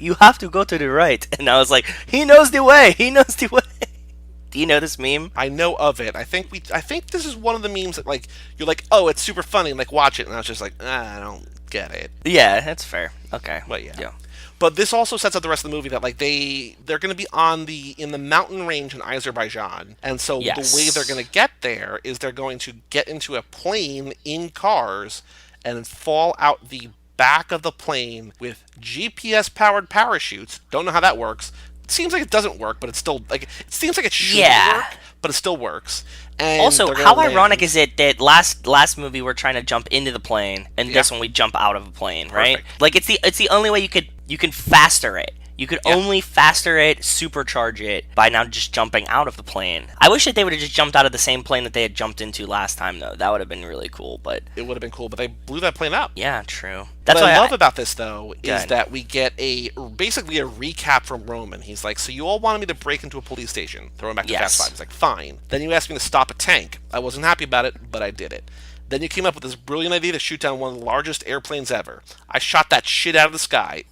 you have to go to the right. And I was like, he knows the way. He knows the way. Do you know this meme? I know of it. I think this is one of the memes that, like, you're like, oh, it's super funny, like, watch it. And I was just like, I don't get it. Yeah, that's fair. Okay. But yeah. But this also sets up the rest of the movie that, like, they're going to be in the mountain range in Azerbaijan, and so the way they're going to get there is they're going to get into a plane in cars and fall out the back of the plane with GPS-powered parachutes. Don't know how that works. It seems like it doesn't work, but it's still like it seems like it should work, but it still works. And also, how ironic is it that last movie we're trying to jump into the plane, and this one we jump out of a plane, right? Like, it's the only way you can faster it. You could only faster it, supercharge it, by now just jumping out of the plane. I wish that they would have just jumped out of the same plane that they had jumped into last time, though. That would have been really cool, but... It would have been cool, but they blew that plane up. Yeah, true. That's what I love about this, though, is that we get basically a recap from Roman. He's like, so you all wanted me to break into a police station. Throw him back to Fast 5. He's like, fine. Then you asked me to stop a tank. I wasn't happy about it, but I did it. Then you came up with this brilliant idea to shoot down one of the largest airplanes ever. I shot that shit out of the sky.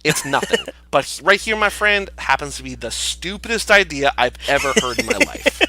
It's nothing. But right here, my friend, happens to be the stupidest idea I've ever heard in my life.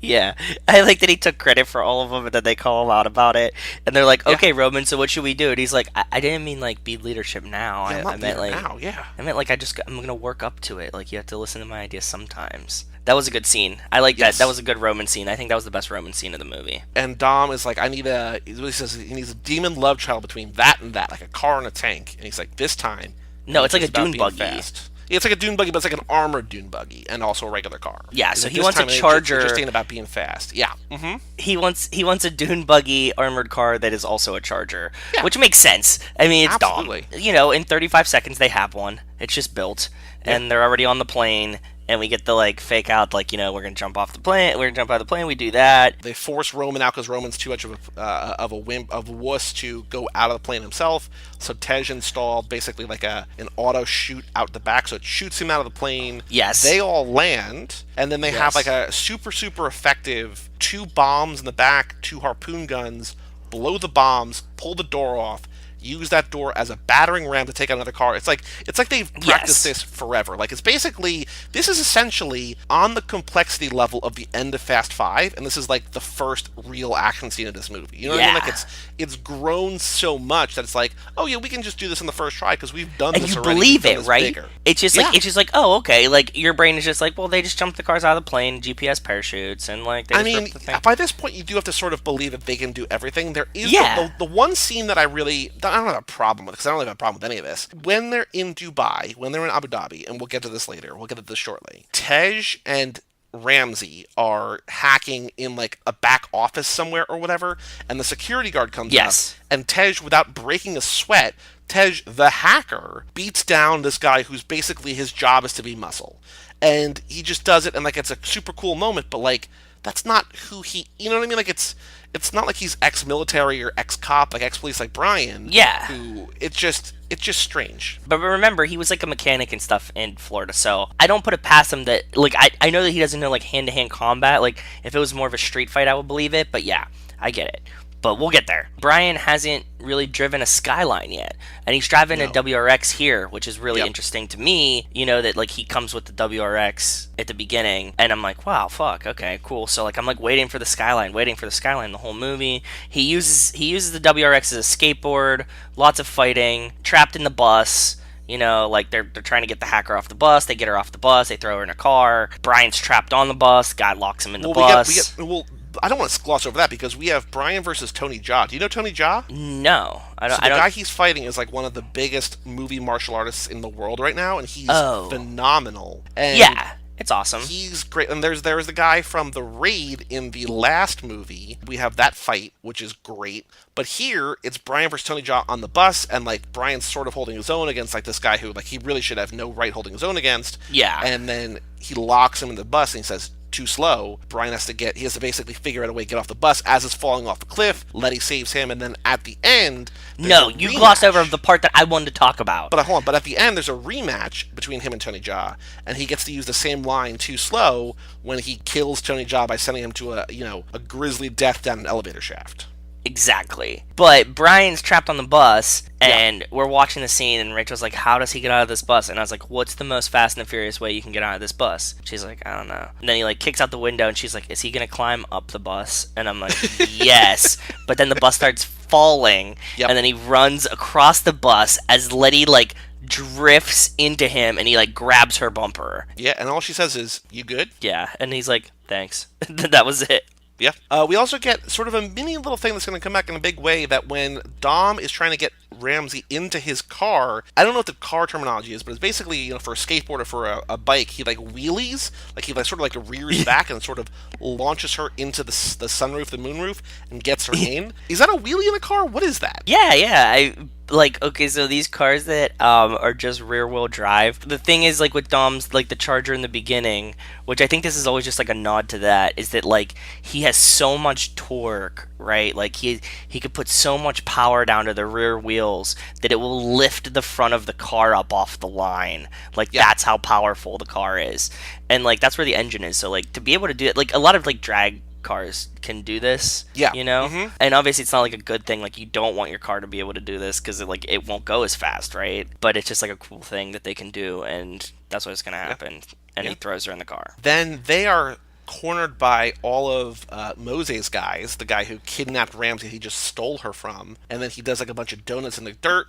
Yeah. I like that he took credit for all of them, and then they call him out about it. And they're like, okay, Roman, so what should we do? And he's like, I didn't mean, like, be leadership now. I meant, like, now, I meant, like, I'm going to work up to it. Like, you have to listen to my ideas sometimes. That was a good scene. I like that. That was a good Roman scene. I think that was the best Roman scene of the movie. And Dom is like, he says he needs a demon love child between that and that, like a car and a tank. And he's like, this time... No, it's like a dune buggy. It's like a dune buggy, but it's like an armored dune buggy and also a regular car. Yeah, so he wants a Charger. It just ain't about being fast. Yeah. Mm-hmm. He wants a dune buggy armored car that is also a Charger, which makes sense. I mean, it's Dom. You know, in 35 seconds they have one. It's just built, and they're already on the plane. and we get the like fake out, like, you know, we're gonna jump off the plane, we're gonna jump out of the plane, we do that. They force Roman out because Roman's too much of a wimp, of a wuss to go out of the plane himself. So Tej installed basically like an auto shoot out the back, so it shoots him out of the plane. Yes. They all land, and then they have like a super effective 2 bombs in the back, 2 harpoon guns, blow the bombs, pull the door off, use that door as a battering ram to take out another car. It's like they've practiced this forever. Like, it's basically, this is essentially on the complexity level of the end of Fast 5, and this is like the first real action scene of this movie. You know what I mean? Like, it's grown so much that it's like, oh yeah, we can just do this on the first try because we've done this already. And you believe it, right? Bigger. It's just like, oh, okay. Like, your brain is just like, well, they just jumped the cars out of the plane, GPS parachutes, and like, they just ripped the thing. By this point, you do have to sort of believe that they can do everything. There is the one scene that I don't have a problem with, because I don't have a problem with any of this. When they're in Dubai, when they're in Abu Dhabi, and we'll get to this later, we'll get to this shortly, Tej and Ramsey are hacking in like a back office somewhere or whatever, and the security guard comes up, and Tej, without breaking a sweat, Tej, the hacker, beats down this guy who's basically, his job is to be muscle. And he just does it, and like, it's a super cool moment, but like, that's not who he, you know what I mean? Like, it's not like he's ex-military or ex-cop, like ex-police like Brian. Yeah. Who, it's just strange. But remember, he was like a mechanic and stuff in Florida, so I don't put it past him that, like, I know that he doesn't know like hand-to-hand combat. Like, if it was more of a street fight, I would believe it, but yeah, I get it. But we'll get there. Brian hasn't really driven a Skyline yet, and he's driving a WRX here, which is really interesting to me. You know that like he comes with the WRX at the beginning, and I'm like, wow, fuck, okay, cool. So like I'm like waiting for the Skyline the whole movie. He uses the WRX as a skateboard, lots of fighting, trapped in the bus. You know, like they're trying to get the hacker off the bus. They get her off the bus. They throw her in a car. Brian's trapped on the bus. Guy locks him in the bus. I don't want to gloss over that because we have Brian versus Tony Jaa. Do you know Tony Jaa? No, I don't. So the guy he's fighting is like one of the biggest movie martial artists in the world right now, and he's phenomenal. And it's awesome. He's great. And there's the guy from The Raid in the last movie. We have that fight, which is great. But here, it's Brian versus Tony Jaa on the bus, and like Brian's sort of holding his own against like this guy who like he really should have no right holding his own against. Yeah. And then he locks him in the bus, and he says, too slow. Brian has to basically figure out a way to get off the bus as it's falling off the cliff. Letty saves him, and then at the end, no, you glossed over the part that I wanted to talk about. But hold on, but at the end there's a rematch between him and Tony Jaa, and he gets to use the same line, too slow, when he kills Tony Jaa by sending him to a grisly death down an elevator shaft. Exactly. But Brian's trapped on the bus, and we're watching the scene, and Rachel's like, how does he get out of this bus? And I was like, what's the most Fast and the Furious way you can get out of this bus? She's like, I don't know. And then he like kicks out the window, and she's like, is he gonna climb up the bus? And I'm like, yes. But then the bus starts falling, and then he runs across the bus as Letty like drifts into him, and he like grabs her bumper. Yeah, and all she says is, you good? Yeah, and he's like, thanks. That was it. Yeah. We also get sort of a mini little thing that's going to come back in a big way, that when Dom is trying to get Ramsey into his car, I don't know what the car terminology is, but it's basically, for a skateboard or for a bike, he like wheelies, like he like sort of like rears back and sort of launches her into the sunroof, the moonroof, and gets her in. Is that a wheelie in a car? What is that? Yeah. Okay, so these cars that are just rear wheel drive. The thing is, like with Dom's, like the Charger in the beginning, which I think this is always just like a nod to that, is that like he has so much torque, right? Like he could put so much power down to the rear wheels that it will lift the front of the car up off the line. Like that's how powerful the car is, and like that's where the engine is. So like to be able to do it, like a lot of like drag cars can do this, and obviously it's not like a good thing. Like you don't want your car to be able to do this because it won't go as fast, right? But it's just like a cool thing that they can do, and that's what's gonna happen. And he throws her in the car. Then they are cornered by all of Mose's guys, the guy who kidnapped Ramsey, he just stole her from, and then he does like a bunch of donuts in the dirt,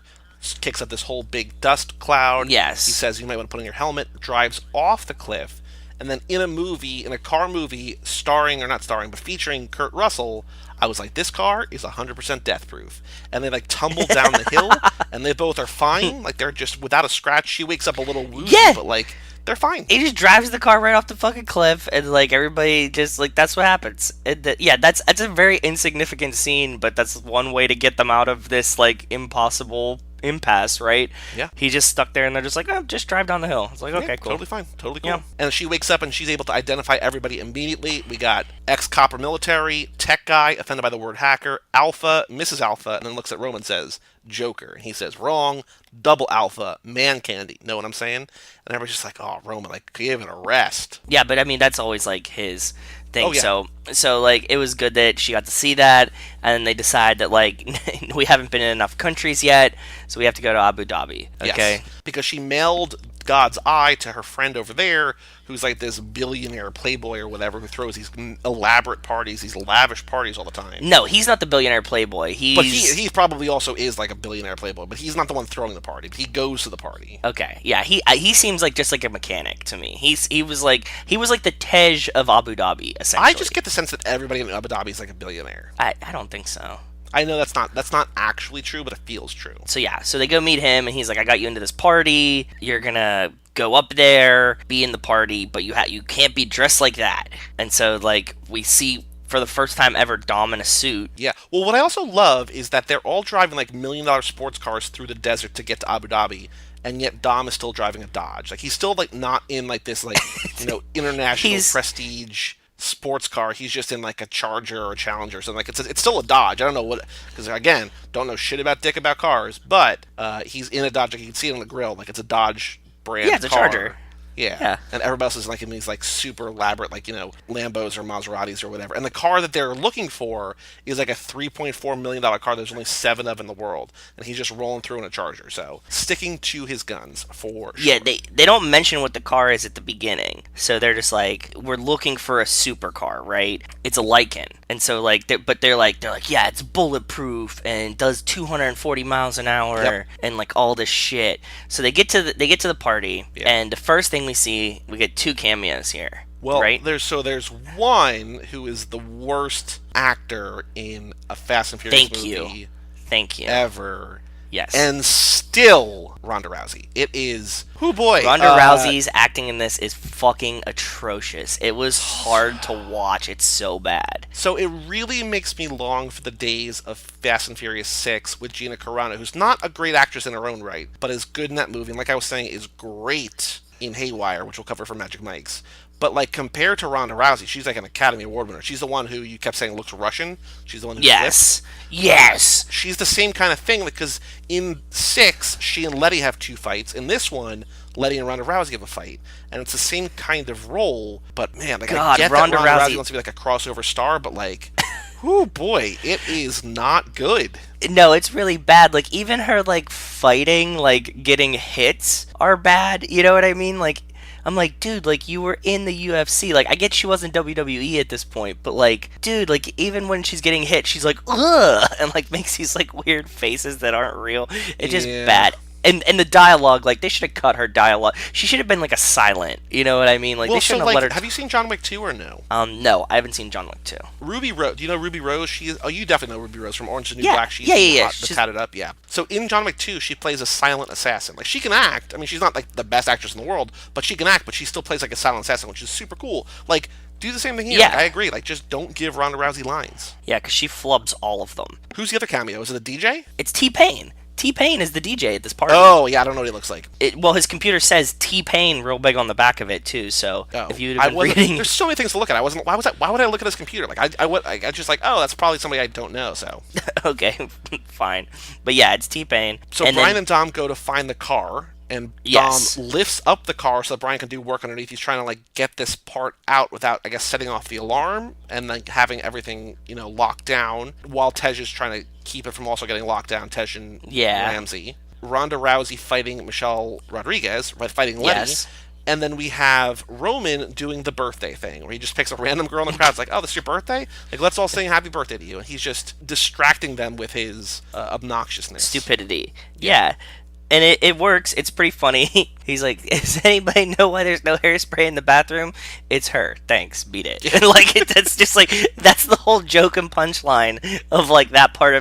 kicks up this whole big dust cloud. Yes. He says you might want to put on your helmet, drives off the cliff. And then in a car movie featuring Kurt Russell, I was like, this car is 100% death proof. And they like tumble down the hill, and they both are fine. Like they're just without a scratch. She wakes up a little woozy, but like they're fine. He just drives the car right off the fucking cliff, and like everybody just like that's what happens. That's a very insignificant scene, but that's one way to get them out of this like impossible impasse, right? Yeah. He's just stuck there, and they're just like, oh, just drive down the hill. It's like, okay, Yeah, cool. Totally fine. Totally cool. Yeah. And she wakes up and she's able to identify everybody immediately. We got ex-copper military, tech guy, offended by the word hacker, Alpha, Mrs. Alpha, and then looks at Roman and says, Joker. And he says, wrong, double Alpha, man candy. Know what I'm saying? And everybody's just like, oh, Roman, like, give it a rest. Yeah, but I mean, that's always like his thing. Oh, yeah. So like, it was good that she got to see that, and they decide that like we haven't been in enough countries yet, so we have to go to Abu Dhabi. Okay. Yes, because she mailed God's eye to her friend over there, who's like this billionaire playboy or whatever, who throws these elaborate parties, these lavish parties all the time. No, he's not the billionaire playboy. But he probably also is like a billionaire playboy, but he's not the one throwing the party. But he goes to the party. Okay, yeah, he seems like just like a mechanic to me. He was like the Tej of Abu Dhabi, essentially. I just get the sense that everybody in Abu Dhabi is like a billionaire. I don't think so. I know that's not actually true, but it feels true. So yeah, so they go meet him, and he's like, I got you into this party. You're gonna go up there, be in the party, but you can't be dressed like that. And so like we see for the first time ever Dom in a suit. Yeah. Well, what I also love is that they're all driving like $1 million sports cars through the desert to get to Abu Dhabi. And yet Dom is still driving a Dodge. Like, he's still like not in like this like international prestige sports car. He's just in like a Charger or a Challenger or something. Like, it's still a Dodge. I don't know what, because again, don't know shit about dick about cars, but he's in a Dodge. Like, you can see it on the grill. Like, it's a Dodge brand. Yeah, it's a car. Charger. Yeah. And everybody else is like in these like super elaborate like Lambos or Maseratis or whatever. And the car that they're looking for is like a $3.4 million car. There's only 7 of in the world, and he's just rolling through in a Charger. So sticking to his guns for sure. Yeah, they don't mention what the car is at the beginning, so they're just like, we're looking for a supercar, right? It's a Lycan, and so like they're like yeah, it's bulletproof and does 240 miles an hour and like all this shit. So they get to the party, and the first thing we see, we get 2 cameos here. Well, right? there's one who is the worst actor in a Fast and Furious movie. Thank you. Ever. Yes. And still Ronda Rousey. It is. Oh boy. Ronda Rousey's acting in this is fucking atrocious. It was hard to watch. It's so bad. So it really makes me long for the days of Fast and Furious 6 with Gina Carano, who's not a great actress in her own right, but is good in that movie. And like I was saying, is great in Haywire, which we'll cover for Magic Mike's. But like compared to Ronda Rousey, she's like an Academy Award winner. She's the one who you kept saying looks Russian. She's the one who's Yes. She's the same kind of thing because in 6, she and Letty have 2 fights. In this one, Letty and Ronda Rousey have a fight, and it's the same kind of role. But man, like, I get Ronda that Ronda Rousey Rousey wants to be like a crossover star, but like, oh boy, it is not good. No, it's really bad. Like, even her like fighting, like getting hits are bad. You know what I mean? Like, I'm like, dude, like, you were in the UFC. Like, I get she wasn't WWE at this point, but like, dude, like, even when she's getting hit, she's like, ugh, and like makes these like weird faces that aren't real. It's just bad. And the dialogue, like, they should have cut her dialogue. She should have been like a silent. You know what I mean? Like, they shouldn't have let her. Have you seen John Wick 2 or no? No, I haven't seen John Wick 2. Ruby Rose. Do you know Ruby Rose? She is. Oh, you definitely know Ruby Rose from Orange is the New Yeah. Black. She's Yeah. the tatted up. Yeah. So in John Wick 2, she plays a silent assassin. Like, she can act. I mean, she's not like the best actress in the world, but she can act. But she still plays like a silent assassin, which is super cool. Like, do the same thing here. Yeah. Like, I agree. Like, just don't give Ronda Rousey lines. Yeah, because she flubs all of them. Who's the other cameo? Is it the DJ? It's T-Pain. T-Pain is the DJ at this party. Oh, yeah, I don't know what he looks like. Well, his computer says T-Pain real big on the back of it too. So if you'd have been reading, there's so many things to look at. Why would I look at his computer? Like I just like, oh, that's probably somebody I don't know. So okay, fine. But yeah, it's T-Pain. So and Brian and Dom go to find the car, and Dom lifts up the car so that Brian can do work underneath. He's trying to like get this part out without, I guess, setting off the alarm and like having everything locked down, while Tej is trying to keep it from also getting locked down. Tej and Ramsey. Ronda Rousey fighting Michelle Rodriguez, fighting Letty. Yes. And then we have Roman doing the birthday thing, where he just picks a random girl in the crowd. It's like, oh, this is your birthday? Like, let's all sing happy birthday to you. And he's just distracting them with his obnoxiousness. Stupidity. Yeah. And it works. It's pretty funny. He's like, does anybody know why there's no hairspray in the bathroom? It's her. Thanks. Beat it. That's just like, that's the whole joke and punchline of like that part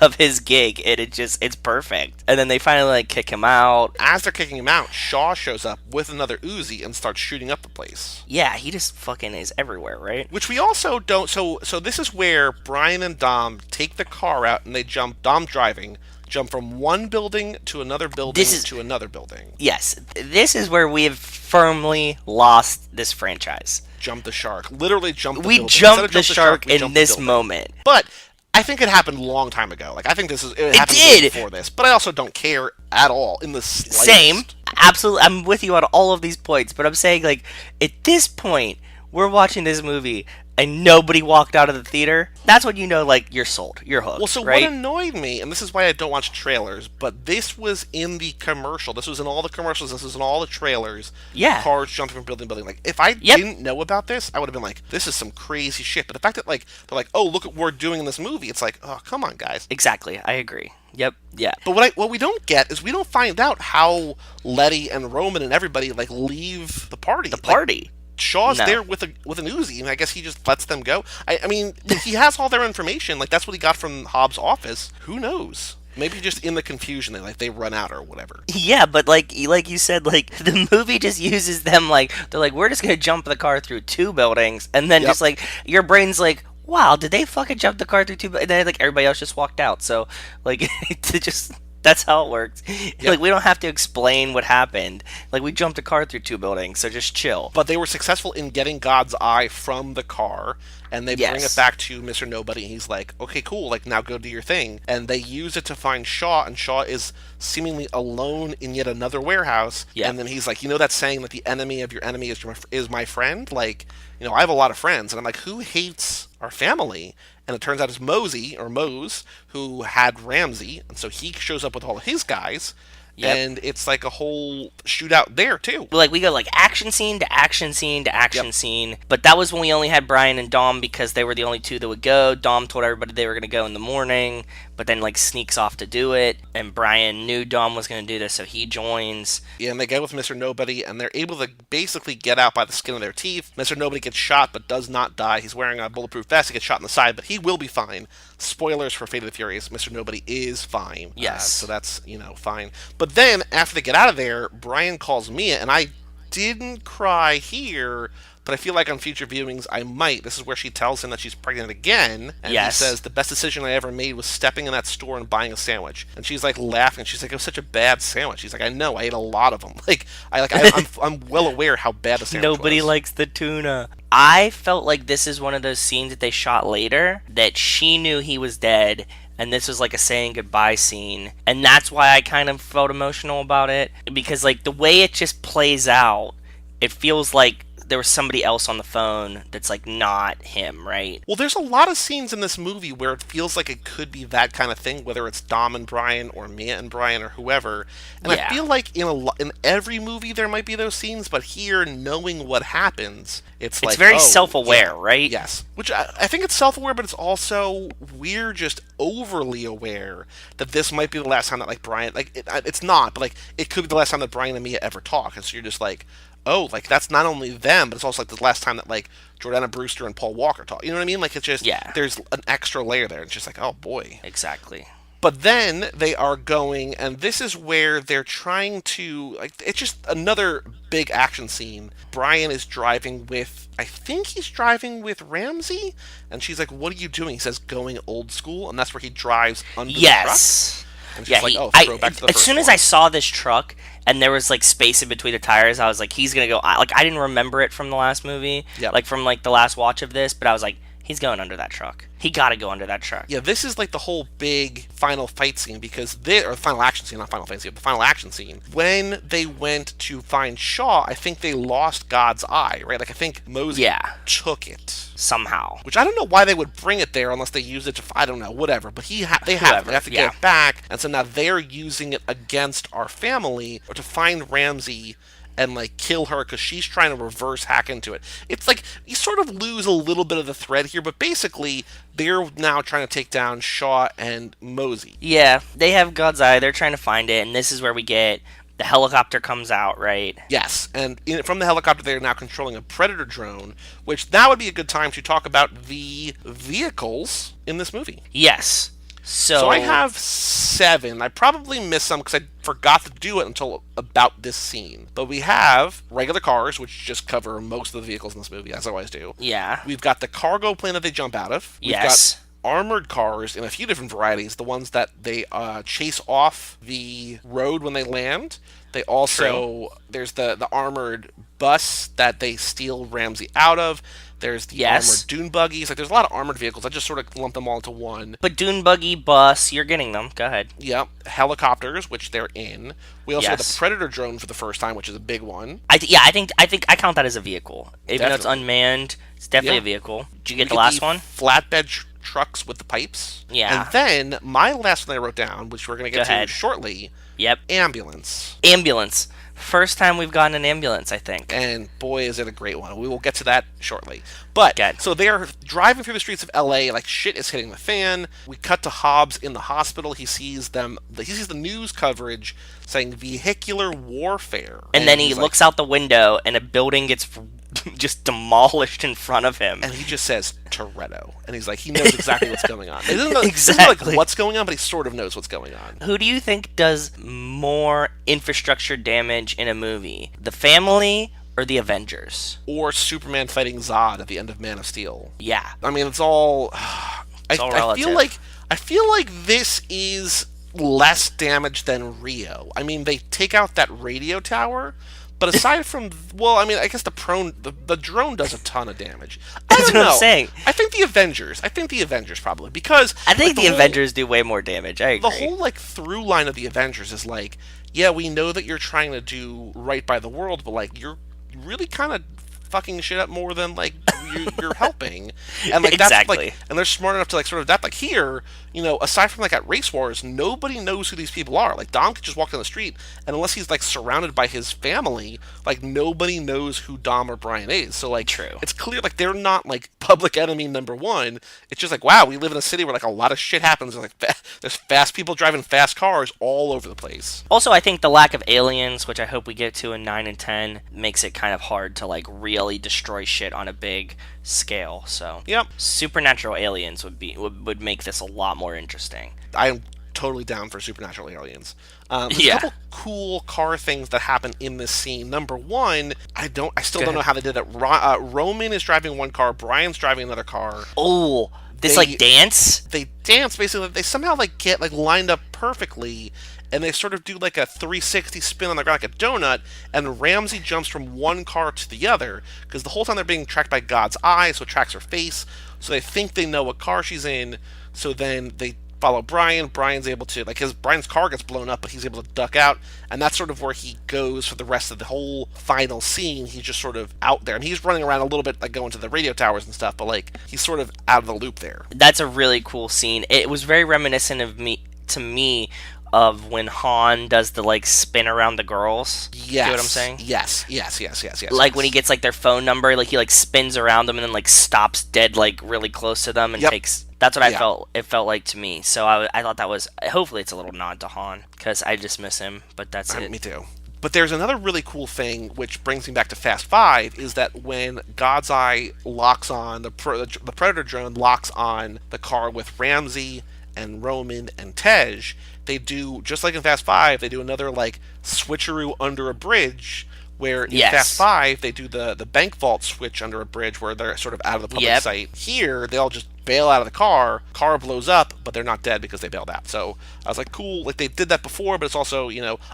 of his gig. And it's perfect. And then they finally like kick him out. As they're kicking him out, Shaw shows up with another Uzi and starts shooting up the place. Yeah, he just fucking is everywhere, right? Which we also don't. So this is where Brian and Dom take the car out and they jump. Dom driving. jump from one building to another building to another building. Yes, this is where we have firmly lost this franchise. Jump the shark. Literally jump the we building. Jumped the shark in this moment. But I think it happened a long time ago. Like, I think it happened before this. But I also don't care at all in the slightest. Same. Absolutely. I'm with you on all of these points. But I'm saying, like, at this point, we're watching this movie and nobody walked out of the theater. That's when you know, like, you're sold. You're hooked. Well, so right? what annoyed me, and this is why I don't watch trailers, but this was in the commercial. This was in all the commercials. This was in all the trailers. Yeah. Cars jumping from building to building. Like, if I didn't know about this, I would have been like, this is some crazy shit. But the fact that, like, they're like, oh, look at what we're doing in this movie, it's like, oh, come on, guys. Exactly. I agree. Yep. Yeah. But what we don't get is we don't find out how Letty and Roman and everybody, like, leave the party. The party. Shaw's there with an Uzi, and I guess he just lets them go. I mean, he has all their information. Like, that's what he got from Hobbs' office. Who knows? Maybe just in the confusion, they run out or whatever. Yeah, but like you said, like, the movie just uses them, like, they're like, we're just gonna jump the car through 2 buildings, and then just, like, your brain's like, wow, did they fucking jump the car through 2 buildings? And then, like, everybody else just walked out. So, like, that's how it works. Yep. Like, we don't have to explain what happened. Like, we jumped a car through 2 buildings, so just chill. But they were successful in getting God's eye from the car, and they bring it back to Mr. Nobody, and he's like, okay, cool, like, now go do your thing. And they use it to find Shaw, and Shaw is seemingly alone in yet another warehouse. Yep. And then he's like, you know that saying that the enemy of your enemy is my friend? Like, you know, I have a lot of friends. And I'm like, who hates our family? And it turns out it's Mose, who had Ramsey, and so he shows up with all of his guys, and it's like a whole shootout there, too. Like, we go, like, action scene to action scene to action scene, but that was when we only had Brian and Dom because they were the only 2 that would go. Dom told everybody they were going to go in the morning, but then, like, sneaks off to do it, and Brian knew Dom was going to do this, so he joins. Yeah, and they get with Mr. Nobody, and they're able to basically get out by the skin of their teeth. Mr. Nobody gets shot, but does not die. He's wearing a bulletproof vest. He gets shot in the side, but he will be fine. Spoilers for Fate of the Furious. Mr. Nobody is fine. Yes. So that's, fine. But then, after they get out of there, Brian calls Mia, and I didn't cry here, but I feel like on future viewings I might. This is where she tells him that she's pregnant again, and he says, the best decision I ever made was stepping in that store and buying a sandwich. And she's like laughing. She's like, it was such a bad sandwich. She's like, I know, I ate a lot of them. Like, I'm well aware how bad the sandwich was. Nobody likes the tuna. I felt like this is one of those scenes that they shot later, that she knew he was dead, and this was like a saying goodbye scene, and that's why I kind of felt emotional about it, because, like, the way it just plays out, it feels like there was somebody else on the phone that's, like, not him, right? Well, there's a lot of scenes in this movie where it feels like it could be that kind of thing, whether it's Dom and Brian or Mia and Brian or whoever. And I feel like in every movie there might be those scenes, but here, knowing what happens, it's like, very self-aware, right? Yes. Which I think it's self-aware, but it's also, we're just overly aware that this might be the last time that, like, Brian, like, it's not, but, like, it could be the last time that Brian and Mia ever talk. And so you're just like, oh, like, that's not only them, but it's also, like, the last time that, like, Jordana Brewster and Paul Walker talk. You know what I mean? Like, it's just, there's an extra layer there. It's just like, oh, boy. Exactly. But then they are going, and this is where they're trying to, like, it's just another big action scene. Brian is driving with, I think he's driving with Ramsey, and she's like, what are you doing? He says, going old school, and that's where he drives under the truck. And she's like, throwback to the as soon as I saw this truck, and there was, like, space in between the tires, I was like, he's gonna go, like, I didn't remember it from the last movie, like, from, like, the last watch of this, but I was like, he's going under that truck. He gotta go under that truck. Yeah, this is, like, the whole big final fight scene, because or final action scene, not final fight scene, but the final action scene. When they went to find Shaw, I think they lost God's eye, right? Like, I think Mosey took it. Somehow. Which I don't know why they would bring it there unless they use it to, I don't know, whatever. But they have to get it back, and so now they're using it against our family, or to find Ramsey and, like, kill her because she's trying to reverse hack into it. It's like, you sort of lose a little bit of the thread here, but basically, they're now trying to take down Shaw and Mosey. Yeah, they have God's eye, they're trying to find it, and this is where we get, the helicopter comes out, right? Yes, and from the helicopter, they're now controlling a Predator drone, which now would be a good time to talk about the vehicles in this movie. Yes. So I have 7. I probably missed some because I forgot to do it until about this scene. But we have regular cars, which just cover most of the vehicles in this movie, as I always do. Yeah. We've got the cargo plane that they jump out of. We've yes. got armored cars in a few different varieties. The ones that they chase off the road when they land. They also there's the armored bus that they steal Ramsey out of. There's the armored dune buggies. Like, there's a lot of armored vehicles. I just sort of lump them all into one. But dune buggy, bus, you're getting them. Go ahead. Yep. Helicopters, which they're in. We also have the Predator drone for the first time, which is a big one. I think I count that as a vehicle. Even though it's unmanned, it's definitely a vehicle. Did you get the last one? Flatbed trucks with the pipes. Yeah. And then my last one I wrote down, which we're going to get to shortly. Yep. Ambulance. First time we've gotten an ambulance, I think. And boy, is it a great one. We will get to that shortly. But, so they are driving through the streets of LA, like shit is hitting the fan. We cut to Hobbs in the hospital. He sees the news coverage saying vehicular warfare. And then he looks out the window and a building gets just demolished in front of him. And he just says, Toretto. And he's like, he knows exactly what's going on. He doesn't know, Exactly. what's going on, but he sort of knows what's going on. Who do you think does more infrastructure damage in a movie? The family or the Avengers? Or Superman fighting Zod at the end of Man of Steel. Yeah. I mean, it's all... all relative. I feel like this is less damage than Rio. I mean, they take out that radio tower... But aside from, I guess the drone does a ton of damage. That's what I'm saying. I think the Avengers probably, because I think the Avengers do way more damage. I agree. The whole through line of the Avengers is yeah, we know that you're trying to do right by the world, but you're really kind of fucking shit up more than you're helping, and exactly. That's and they're smart enough to sort of adapt. Here, aside from at Race Wars, nobody knows who these people are. Dom could just walk down the street, and unless he's surrounded by his family, nobody knows who Dom or Brian is. So True. It's clear they're not public enemy number one. It's just wow, we live in a city where a lot of shit happens. There's fast people driving fast cars all over the place. Also, I think the lack of aliens, which I hope we get to in 9 and 10, makes it kind of hard to really destroy shit on a big scale. So supernatural aliens would make this a lot more interesting. I am totally down for supernatural aliens. There's a couple cool car things that happen in this scene. Number one, I still don't know how they did it. Roman is driving one car, Brian's driving another car. Oh, this dance? They dance, basically. They somehow get lined up perfectly, and they sort of do a 360 spin on the ground like a donut, and Ramsey jumps from one car to the other, because the whole time they're being tracked by God's eye, so it tracks her face, so they think they know what car she's in, so then they follow Brian. Brian's able to, Brian's car gets blown up, but he's able to duck out, and that's sort of where he goes for the rest of the whole final scene. He's just sort of out there, and he's running around a little bit, going to the radio towers and stuff, but he's sort of out of the loop there. That's a really cool scene. It was very reminiscent to me of when Han does the spin around the girls. Yes. You know what I'm saying? Yes. When he gets their phone number, he spins around them and then stops dead really close to them and takes. That's what I felt. It felt like to me. So I thought that was. Hopefully, it's a little nod to Han because I just miss him. But that's it. Me too. But there's another really cool thing, which brings me back to Fast 5, is that when God's Eye locks on the Predator drone locks on the car with Ramsey and Roman and Tej, they do, just like in Fast 5, they do another switcheroo under a bridge, where in Fast 5 they do the bank vault switch under a bridge where they're sort of out of the public sight. Here they all just bail out of the car blows up, but they're not dead because they bailed out. So I was cool, they did that before, but it's also,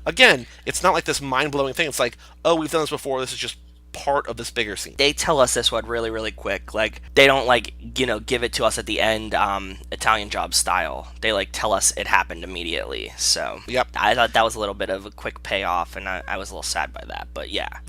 again, it's not this mind-blowing thing. It's oh, we've done this before, this is just part of this bigger scene. They tell us this one really, really quick. They don't give it to us at the end, Italian Job style. They tell us it happened immediately. So I thought that was a little bit of a quick payoff, and I was a little sad by that. But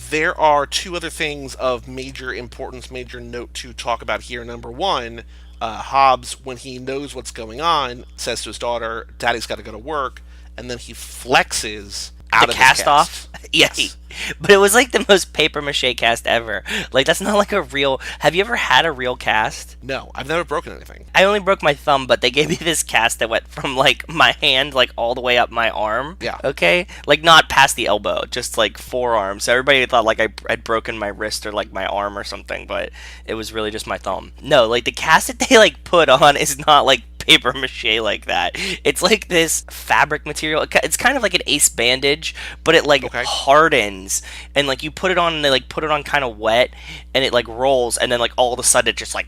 there are two other things of major importance, major note to talk about here. Number one, Hobbs, when he knows what's going on, says to his daughter, "Daddy's got to go to work," and then he flexes out of his cast off. Yes. But it was the most paper mache cast ever. That's not a real. Have you ever had a real cast? No, I've never broken anything. I only broke my thumb, but they gave me this cast that went from my hand all the way up my arm. Yeah. Okay. Not past the elbow, just forearm. So everybody thought I'd broken my wrist or my arm or something, but it was really just my thumb. No, the cast that they put on is not paper mache like that. It's like this fabric material. It's kind of like an ace bandage, but it like hardens, and like you put it on and they like put it on kind of wet, and it like rolls, and then like all of a sudden it just like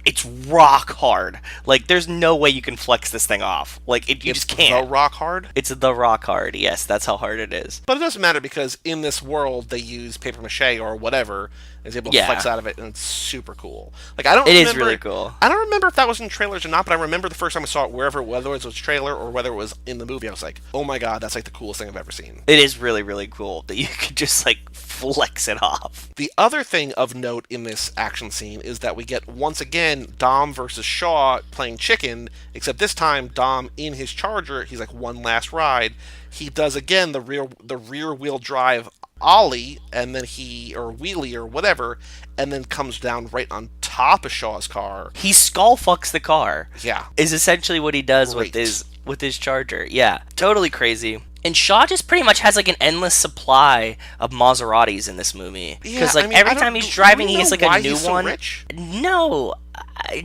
it's rock hard. Like there's no way you can flex this thing off. Like you just can't. The rock hard? It's the rock hard. Yes, that's how hard it is. But it doesn't matter because in this world they use paper mache or whatever and is able to flex out of it, and it's super cool. Like it is really cool. I don't remember if that was in trailers or not, but I remember the first time I saw it, whether it was a trailer or whether it was in the movie, I was like, oh my god, that's like the coolest thing I've ever seen. It is really, really cool that you could just like flex it off. The other thing of note in this action scene is that we get, once again, Dom versus Shaw playing chicken, except this time Dom in his Charger, he's like one last ride. He does again the rear wheel drive ollie, and then or wheelie or whatever, and then comes down right on top of Shaw's car. He skull fucks the car. Yeah. Is essentially what he does with his Charger. Yeah. Totally crazy. And Shaw just pretty much has like an endless supply of Maseratis in this movie. Because every time he's driving, he gets like a new one. Rich? No,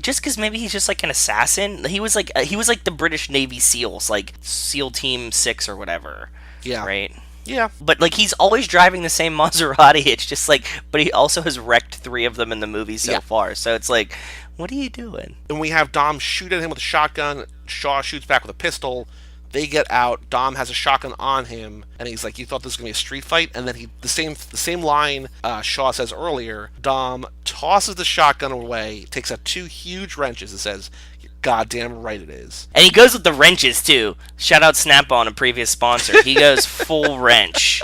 just because maybe he's just like an assassin. He was like the British Navy SEALs, like SEAL Team 6 or whatever. Yeah. Right. Yeah. But like he's always driving the same Maserati. It's just like, but he also has wrecked 3 of them in the movie so far. So it's like, what are you doing? And we have Dom shoot at him with a shotgun. Shaw shoots back with a pistol. They get out. Dom has a shotgun on him, and he's like, "You thought this was gonna be a street fight?" And then the same line Shaw says earlier. Dom tosses the shotgun away, takes out 2 huge wrenches, and says, "You're goddamn right it is." And he goes with the wrenches too. Shout out Snap-on, a previous sponsor. He goes full wrench.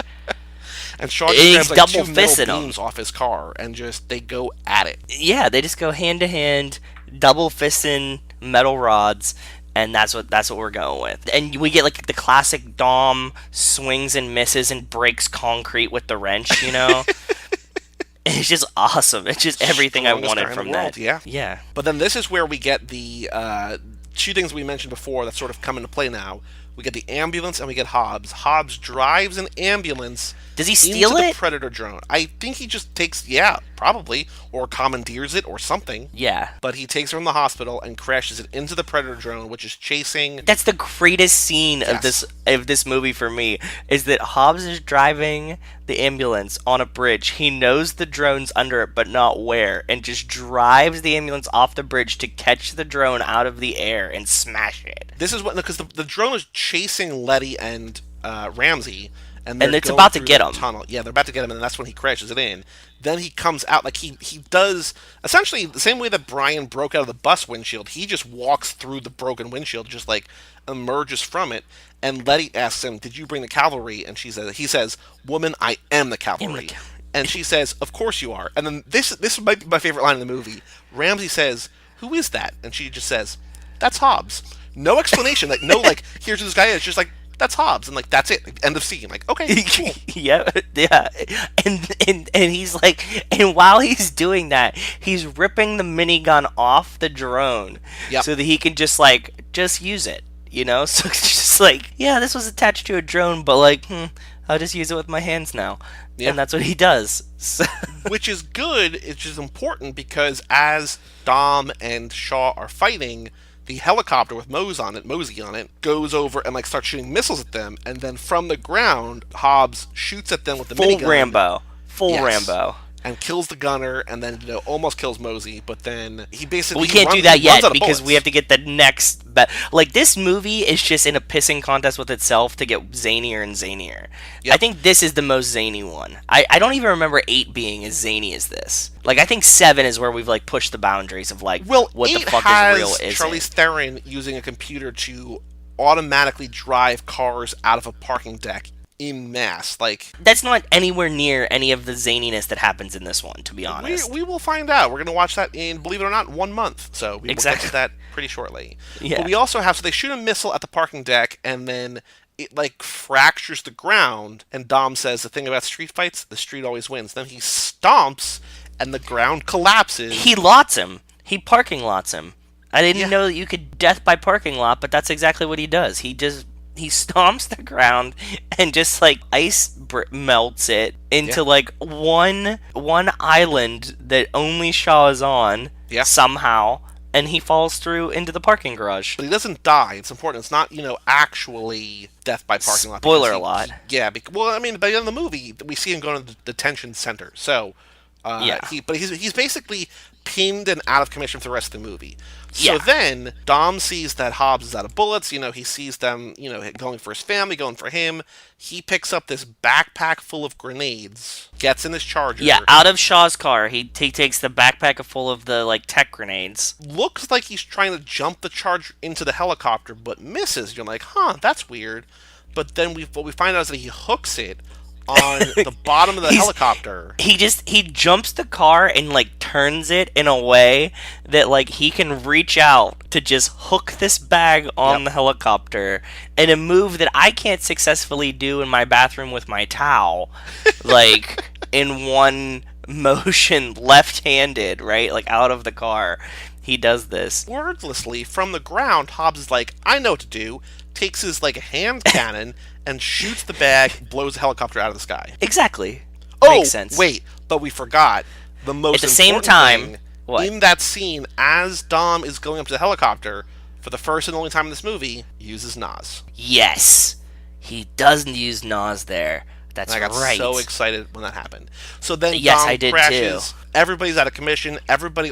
And Shaw just grabs like double 2 metal fisting beams off his car, and they go at it. Yeah, they just go hand to hand, double fisting metal rods. And that's what we're going with. And we get like the classic Dom swings and misses and breaks concrete with the wrench, you know? It's just awesome. It's just everything I wanted from that. Yeah. But then this is where we get the 2 things we mentioned before that sort of come into play now. We get the ambulance and we get Hobbs. Hobbs drives an ambulance. Does he steal into it? The Predator drone. I think he just takes, probably, or commandeers it or something. Yeah. But he takes it from the hospital and crashes it into the Predator drone, which is chasing. That's the greatest scene of this movie for me, is that Hobbs is driving the ambulance on a bridge. He knows the drone's under it, but not where, and just drives the ambulance off the bridge to catch the drone out of the air and smash it. This is what, because the drone is chasing Letty and Ramsey. And it's about to get him. Tunnel. Yeah, they're about to get him, and that's when he crashes it in. Then he comes out, like he does, essentially the same way that Brian broke out of the bus windshield. He just walks through the broken windshield, just like emerges from it. And Letty asks him, "Did you bring the cavalry?" And he says, "Woman, I am the cavalry." And she says, "Of course you are." And then this might be my favorite line in the movie. Ramsey says, "Who is that?" And she just says, "That's Hobbs." No explanation. Like, no, like, here's who this guy is. Just like, that's Hobbs, and like that's it. End of scene. Like, okay, cool. yeah, and he's like, and while he's doing that, he's ripping the minigun off the drone, so that he can just use it, you know. So it's just like, yeah, this was attached to a drone, but like, I'll just use it with my hands now, and that's what he does. So. Which is good. It's just important because as Dom and Shaw are fighting, the helicopter with Mosey on it, goes over and like starts shooting missiles at them, and then from the ground, Hobbs shoots at them with the minigun. Full Rambo. And kills the gunner, and then almost kills Mosey, but then he basically... We can't do that yet, because we have to get the next... Like, this movie is just in a pissing contest with itself to get zanier and zanier. Yep. I think this is the most zany one. I don't even remember 8 being as zany as this. Like, I think 7 is where we've, like, pushed the boundaries of, like, what the fuck is real isn't. Charlize Theron using a computer to automatically drive cars out of a parking deck in mass. Like, that's not anywhere near any of the zaniness that happens in this one, to be honest. We will find out. We're going to watch that in, believe it or not, 1 month. So we will get to that pretty shortly. Yeah. But we also have, so they shoot a missile at the parking deck, and then it like fractures the ground, and Dom says the thing about street fights, the street always wins. Then he stomps, and the ground collapses. He lots him. He parking lots him. I didn't know that you could death by parking lot, but that's exactly what he does. He stomps the ground and just like melts it into like one island that only Shaw is on somehow, and he falls through into the parking garage. But he doesn't die. It's important. It's not, actually death by parking lot. Spoiler a lot. Yeah. Well, I mean, by the end of the movie, we see him going to the detention center. So, he's basically pinned and out of commission for the rest of the movie. So then Dom sees that Hobbs is out of bullets. He sees them, going for his family, going for him. He picks up this backpack full of grenades, gets in his Charger. Yeah, out of Shaw's car, he takes the backpack full of the tech grenades. Looks like he's trying to jump the Charger into the helicopter, but misses. You're like, huh, that's weird. But then what we find out is that he hooks it on the bottom of the helicopter. He jumps the car and turns it in a way that he can reach out to just hook this bag on the helicopter in a move that I can't successfully do in my bathroom with my towel, in one motion, left-handed, right? Out of the car. He does this. Wordlessly, from the ground, Hobbs is like, I know what to do. Takes his hand cannon and shoots the bag, blows the helicopter out of the sky. Exactly. Oh, makes sense. Wait, but we forgot the most at the same time. What? In that scene, as Dom is going up to the helicopter for the first and only time in this movie, uses Nas. Yes, he doesn't use Nas there. That's right. I got so excited when that happened. So then yes, Dom I did crashes. Too. Everybody's out of commission.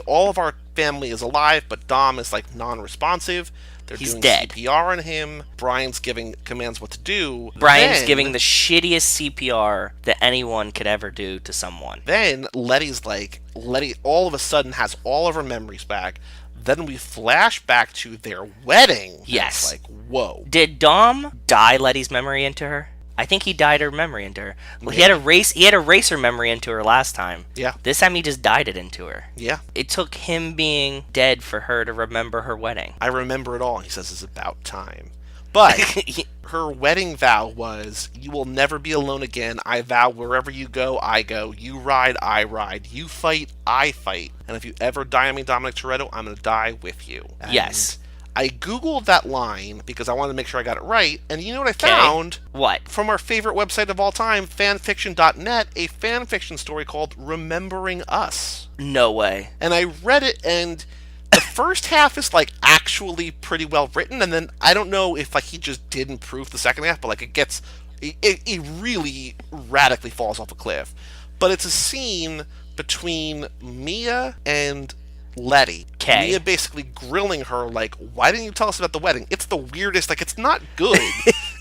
All of our family is alive, but Dom is non-responsive. He's doing dead. CPR on him. Brian's giving commands what to do. Brian's giving the shittiest CPR that anyone could ever do to someone. Then Letty all of a sudden has all of her memories back. Then we flash back to their wedding. Yes. It's whoa. Did Dom dye Letty's memory into her? I think he dyed her memory into her. Well, he had to erase her memory into her last time. Yeah. This time he just dyed it into her. Yeah. It took him being dead for her to remember her wedding. I remember it all. He says it's about time. But her wedding vow was, you will never be alone again. I vow wherever you go, I go. You ride, I ride. You fight, I fight. And if you ever die on me, Dominic Toretto, I'm going to die with you. And yes. I Googled that line because I wanted to make sure I got it right. And you know what I found? What? From our favorite website of all time, fanfiction.net, a fanfiction story called Remembering Us. No way. And I read it, and the first half is actually pretty well written, and then I don't know if he just didn't proof the second half, but it really radically falls off a cliff. But it's a scene between Mia and Letty. Okay. Mia basically grilling her why didn't you tell us about the wedding? It's the weirdest, it's not good.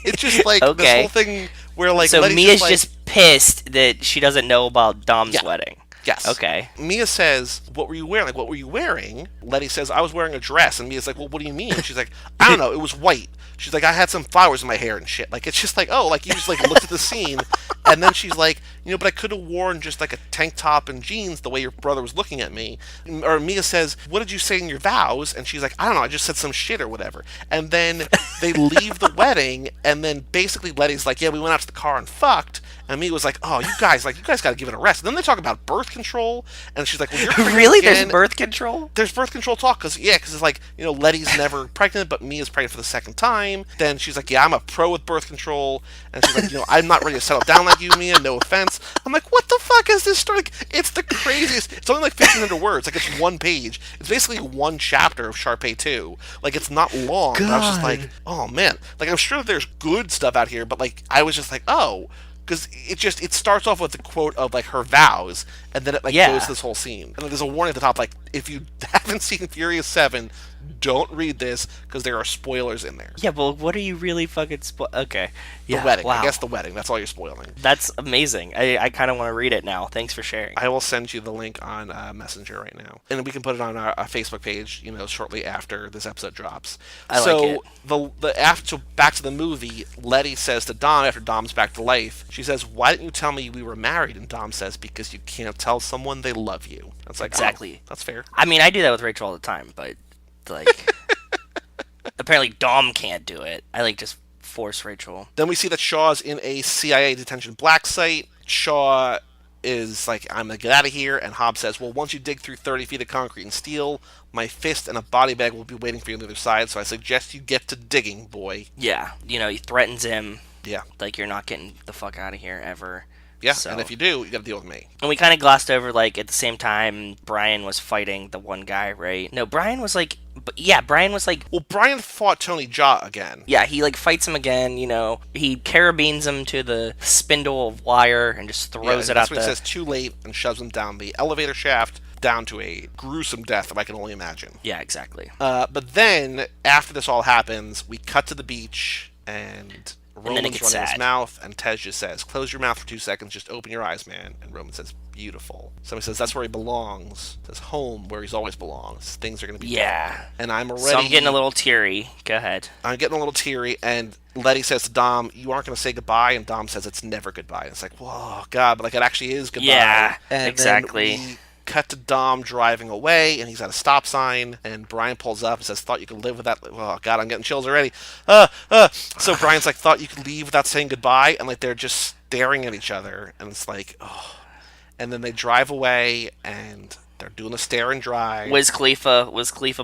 It's just okay. This whole thing where so Letty's Mia's just pissed that she doesn't know about Dom's wedding. Yes. Okay. Mia says, what were you wearing? What were you wearing? Letty says, I was wearing a dress. And Mia's like, well, what do you mean? She's like, I don't know. It was white. She's like, I had some flowers in my hair and shit. It's just you just looked at the scene. And then she's like, but I could have worn just a tank top and jeans the way your brother was looking at me. Or Mia says, what did you say in your vows? And she's like, I don't know. I just said some shit or whatever. And then they leave the wedding. And then basically Letty's like, yeah, we went out to the car and fucked. And Mia was like, oh, you guys got to give it a rest. And then they talk about birth control. And she's like, well, you're pregnant really? again. There's birth control? There's birth control talk. Because it's Letty's never pregnant, but Mia's pregnant for the second time. Then she's like, yeah, I'm a pro with birth control. And she's like, I'm not ready to settle down like you, Mia. No offense. I'm like, what the fuck is this story? It's the craziest. It's only 1,500 words. It's one page. It's basically one chapter of Sharpay 2. It's not long. But I was just like, oh, man. I'm sure that there's good stuff out here, but I was just like, oh. Because it starts off with the quote of her vows, and then it goes to this whole scene. And there's a warning at the top, if you haven't seen Furious 7, don't read this because there are spoilers in there. Yeah, well, what are you really fucking okay. Yeah, the wedding. Wow. I guess the wedding. That's all you're spoiling. That's amazing. I kind of want to read it now. Thanks for sharing. I will send you the link on Messenger right now. And we can put it on our Facebook page, shortly after this episode drops. So back to the movie, Letty says to Dom, after Dom's back to life, she says, why didn't you tell me we were married? And Dom says, because you can't tell someone they love you. That's exactly. Oh, that's fair. I mean, I do that with Rachel all the time, but apparently Dom can't do it. I just force Rachel. Then we see that Shaw's in a CIA detention black site. Shaw is like, I'm gonna get out of here, and Hobbs says, well, once you dig through 30 feet of concrete and steel, my fist and a body bag will be waiting for you on the other side, so I suggest you get to digging, boy. Yeah, he threatens him. Yeah. You're not getting the fuck out of here ever. Yeah, So. and if you do, you got to deal with me. And we kind of glossed over, like, at the same time, Brian was fighting the one guy, right? No, Brian was like, Brian was like, well, Brian fought Tony Jaa again. Yeah, he like fights him again. He carabines him to the spindle of wire and just throws it out. That's when he says too late and shoves him down the elevator shaft, down to a gruesome death that I can only imagine. Yeah, exactly. But then after this all happens, we cut to the beach and Roman's running his mouth, and Tej just says, "Close your mouth for 2 seconds, just open your eyes, man." And Roman says, "Beautiful." Somebody says, "That's where he belongs." Says, "Home, where he's always belongs. Things are going to be better." And I'm already... So I'm getting a little teary. Go ahead. I'm getting a little teary, and Letty says to Dom, "You aren't going to say goodbye," and Dom says, "It's never goodbye." And it's like, whoa, God, but like it actually is goodbye. Yeah, and exactly. Then we cut to Dom driving away, and he's at a stop sign, and Brian pulls up and says, "Thought you could live with that." Oh, God, I'm getting chills already. So Brian's like, "Thought you could leave without saying goodbye," and like they're just staring at each other, and it's like, oh. And then they drive away, and they're doing a stare and drive. Wiz Khalifa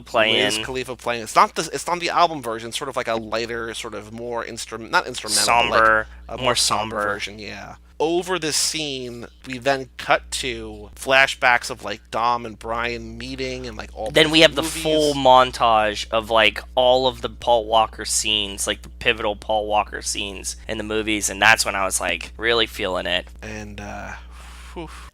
playing. Wiz Khalifa playing. It's not the album version. It's sort of like a lighter, sort of more not instrumental, somber, like a more somber version. Yeah. Over this scene, we then cut to flashbacks of like Dom and Brian meeting and like all. Then we have the movies. full montage of like all of the Paul Walker scenes, like the pivotal Paul Walker scenes in the movies, and that's when I was like really feeling it.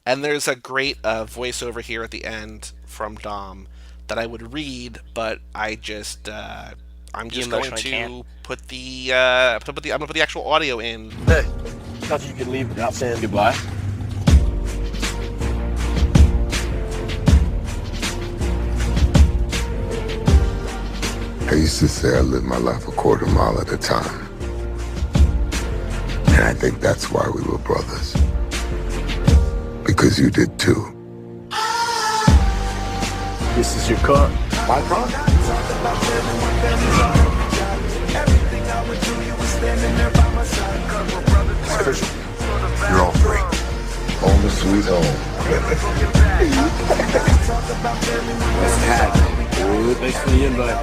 And there's a great voiceover here at the end from Dom that I would read, but I'm just going to put the I'm gonna put the actual audio in. Hey, thought you could leave without saying goodbye. I used to say I lived my life a quarter mile at a time. And I think that's why we were brothers. Because you did too. This is your car. My car? It's official. You're all free. Home is sweet home. That's happening. Thanks for the invite.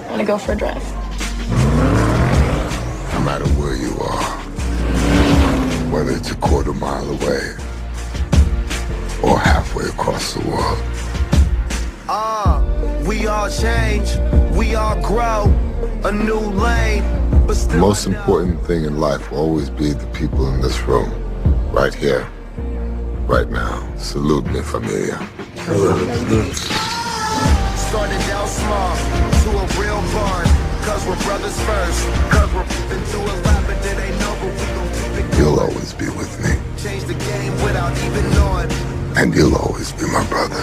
Want to go for a drive? No matter where you are, whether it's a quarter mile away or halfway across the world. We all change, we all grow, a new lane. But The most important thing in life will always be the people in this room, right here, right now. Salute me, familia. started down small to a real bond. Cause we're brothers first. Cause we're into a lot, but it ain't no, but we gon' keep it. You'll always be with me. Change the game without even knowing. And you'll always be my brother.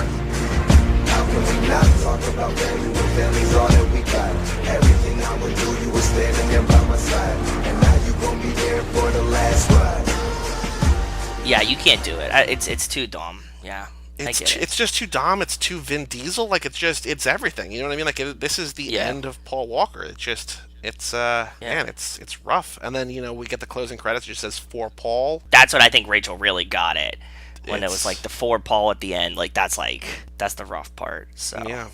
How can we not talk about family when family's all that we got? Everything I would do, you were standing there by my side. And now you gon' be there for the last ride. Yeah, you can't do it. It's too dumb. Yeah. It's just too Dom. It's too Vin Diesel. Like it's everything. You know what I mean? Like this is the end of Paul Walker. It's man, it's rough. And then we get the closing credits. It just says for Paul. That's what I think Rachel really got it when it was like the for Paul at the end. Like that's the rough part. So yeah,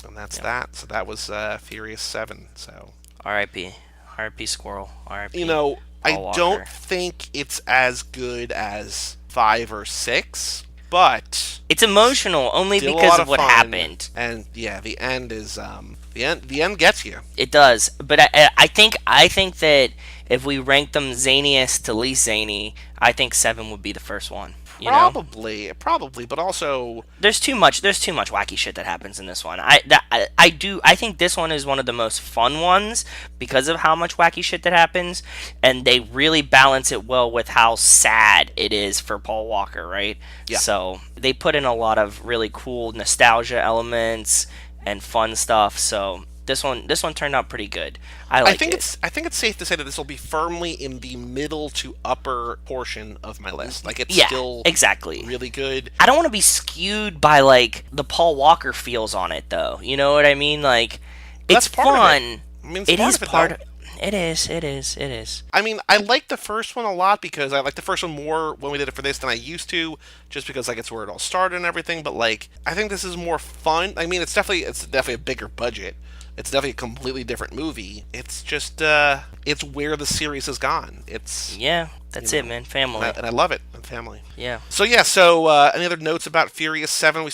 and that's that. So that was Furious 7. So R.I.P. Squirrel. R.I.P. I Walker. don't think it's as good as 5 or 6. But it's emotional only because of what happened. And yeah, the end is the end gets you. It does. But I think that if we rank them zaniest to least zany, I think 7 would be the first one. Probably, but also there's too much wacky shit that happens in this one. I think this one is one of the most fun ones because of how much wacky shit that happens, and they really balance it well with how sad it is for Paul Walker, right? Yeah. So they put in a lot of really cool nostalgia elements and fun stuff. So this one turned out pretty good. I think it's safe to say that this will be firmly in the middle to upper portion of my list. Like it's still exactly really good. I don't want to be skewed by like the Paul Walker feels on it though. You know what I mean? Like it's fun. It is part of it. It is. I mean, I like the first one a lot because I like the first one more when we did it for this than I used to, just because like it's where it all started and everything. But like, I think this is more fun. I mean, it's definitely a bigger budget. It's definitely a completely different movie. It's just, it's where the series has gone. It's... Yeah, that's it, man. Family. And I love it. And family. Yeah. So, any other notes about Furious 7? We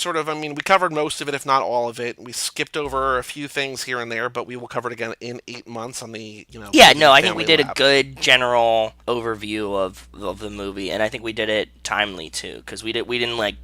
covered most of it, if not all of it. We skipped over a few things here and there, but we will cover it again in 8 months on the, Yeah, no, I think we did lab. a good general overview of the movie, and I think we did it timely, too, because we didn't,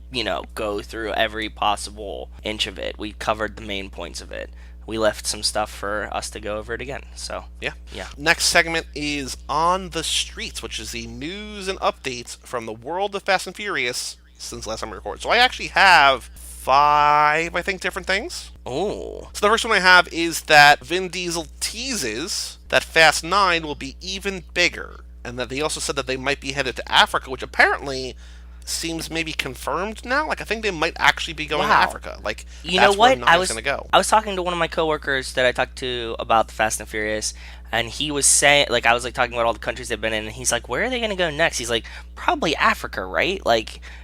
go through every possible inch of it. We covered the main points of it. We left some stuff for us to go over it again. So yeah. Yeah. Next segment is On the Streets, which is the news and updates from the world of Fast and Furious since last time we recorded. So I actually have 5, I think, different things. Oh. So the first one I have is that Vin Diesel teases that Fast 9 will be even bigger, and that they also said that they might be headed to Africa, which apparently seems maybe confirmed now. I think they might actually be going to Africa. You know what? I was going to go. I was talking to one of my coworkers that I talked to about the Fast and Furious, and he was saying, I was talking about all the countries they've been in, and he's like, where are they going to go next? He's like, probably Africa, right?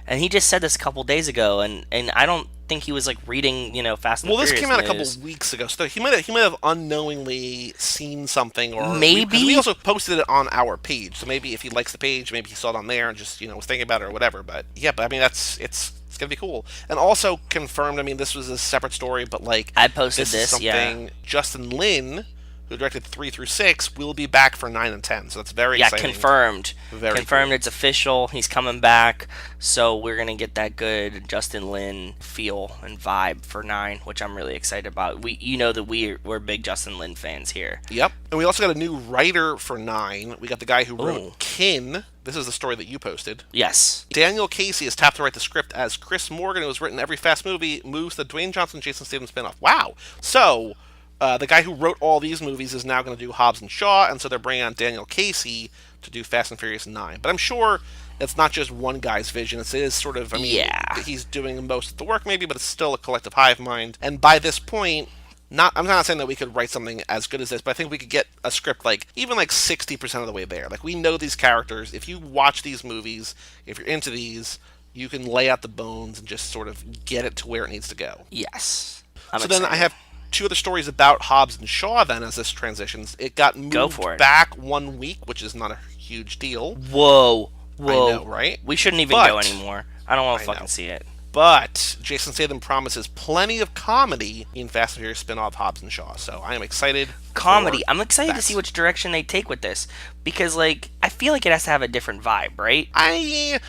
And he just said this a couple days ago, and I don't think he was reading, Fast and Furious. Well, this came out news. a couple of weeks ago, so he might have unknowingly seen something, or maybe we also posted it on our page. So maybe if he likes the page, maybe he saw it on there and just was thinking about it or whatever. But yeah, it's gonna be cool. And also confirmed. This was a separate story, but I posted this is something Justin Lin, who directed 3 through 6, will be back for 9 and 10. So that's very exciting. Confirmed. Very confirmed. Cool. It's official. He's coming back. So we're gonna get that good Justin Lin feel and vibe for 9, which I'm really excited about. We're big Justin Lin fans here. Yep. And we also got a new writer for 9. We got the guy who wrote Kin. This is the story that you posted. Yes. Daniel Casey is tapped to write the script as Chris Morgan, who has written every Fast movie, moves the Dwayne Johnson Jason Statham spinoff. Wow. So the guy who wrote all these movies is now going to do Hobbs and Shaw, and so they're bringing on Daniel Casey to do Fast and Furious 9. But I'm sure it's not just one guy's vision. It is sort of, he's doing most of the work maybe, but it's still a collective hive mind. And by this point, I'm not saying that we could write something as good as this, but I think we could get a script even 60% of the way there. We know these characters. If you watch these movies, if you're into these, you can lay out the bones and just sort of get it to where it needs to go. Yes. Then I have 2 other stories about Hobbs and Shaw then as this transitions. It got moved back 1 week, which is not a huge deal. Whoa. I know, right? We shouldn't even go anymore. I don't want to fucking see it. But Jason Statham promises plenty of comedy in Fast and Furious spin-off Hobbs and Shaw. So I am excited. Comedy. I'm excited to see which direction they take with this. Because, I feel like it has to have a different vibe, right? I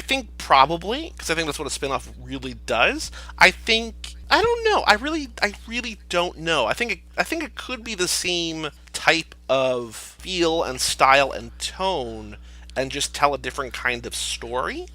think probably. Because I think that's what a spin-off really does. I don't know. I really don't know. I think it could be the same type of feel and style and tone and just tell a different kind of story.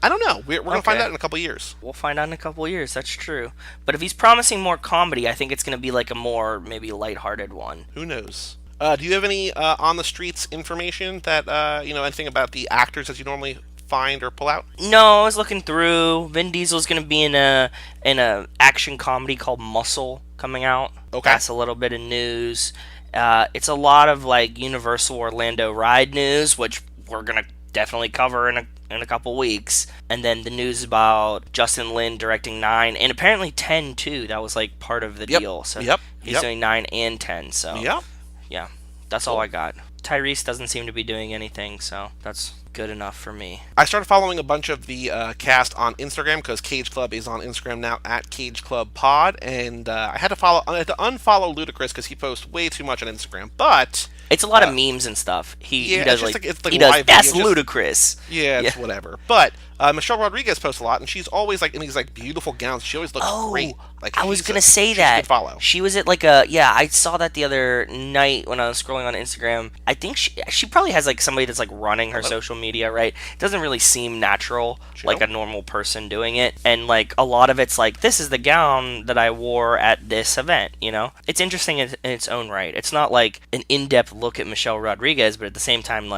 I don't know. We're going to find out in a couple of years. We'll find out in a couple of years. That's true. But if he's promising more comedy, I think it's going to be a more maybe lighthearted one. Who knows? Do you have any on the streets information that anything about the actors that you normally find or pull out? No, I was looking through. Vin Diesel's going to be in a action comedy called Muscle coming out. Okay. That's a little bit of news. It's a lot of Universal Orlando ride news, which we're going to definitely cover in a couple weeks. And then the news about Justin Lin directing 9 and apparently 10 too. That was part of the deal. So he's doing 9 and 10. So yeah, that's all I got. Tyrese doesn't seem to be doing anything, so that's good enough for me. I started following a bunch of the cast on Instagram because Cage Club is on Instagram now at Cage Club Pod, and I had to unfollow Ludacris because he posts way too much on Instagram. But it's a lot of memes and stuff. He does that's ludicrous. Yeah, it's whatever. But Michelle Rodriguez posts a lot, and she's always in these beautiful gowns. She always looks great. I was gonna say that. Follow. She was at I saw that the other night when I was scrolling on Instagram. I think she probably has somebody that's running her social media, right? It doesn't really seem natural, like a normal person doing it, and a lot of it's this is the gown that I wore at this event. It's interesting in its own right. It's not an in-depth look at Michelle Rodriguez, but at the same time,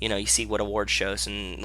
you see what award shows and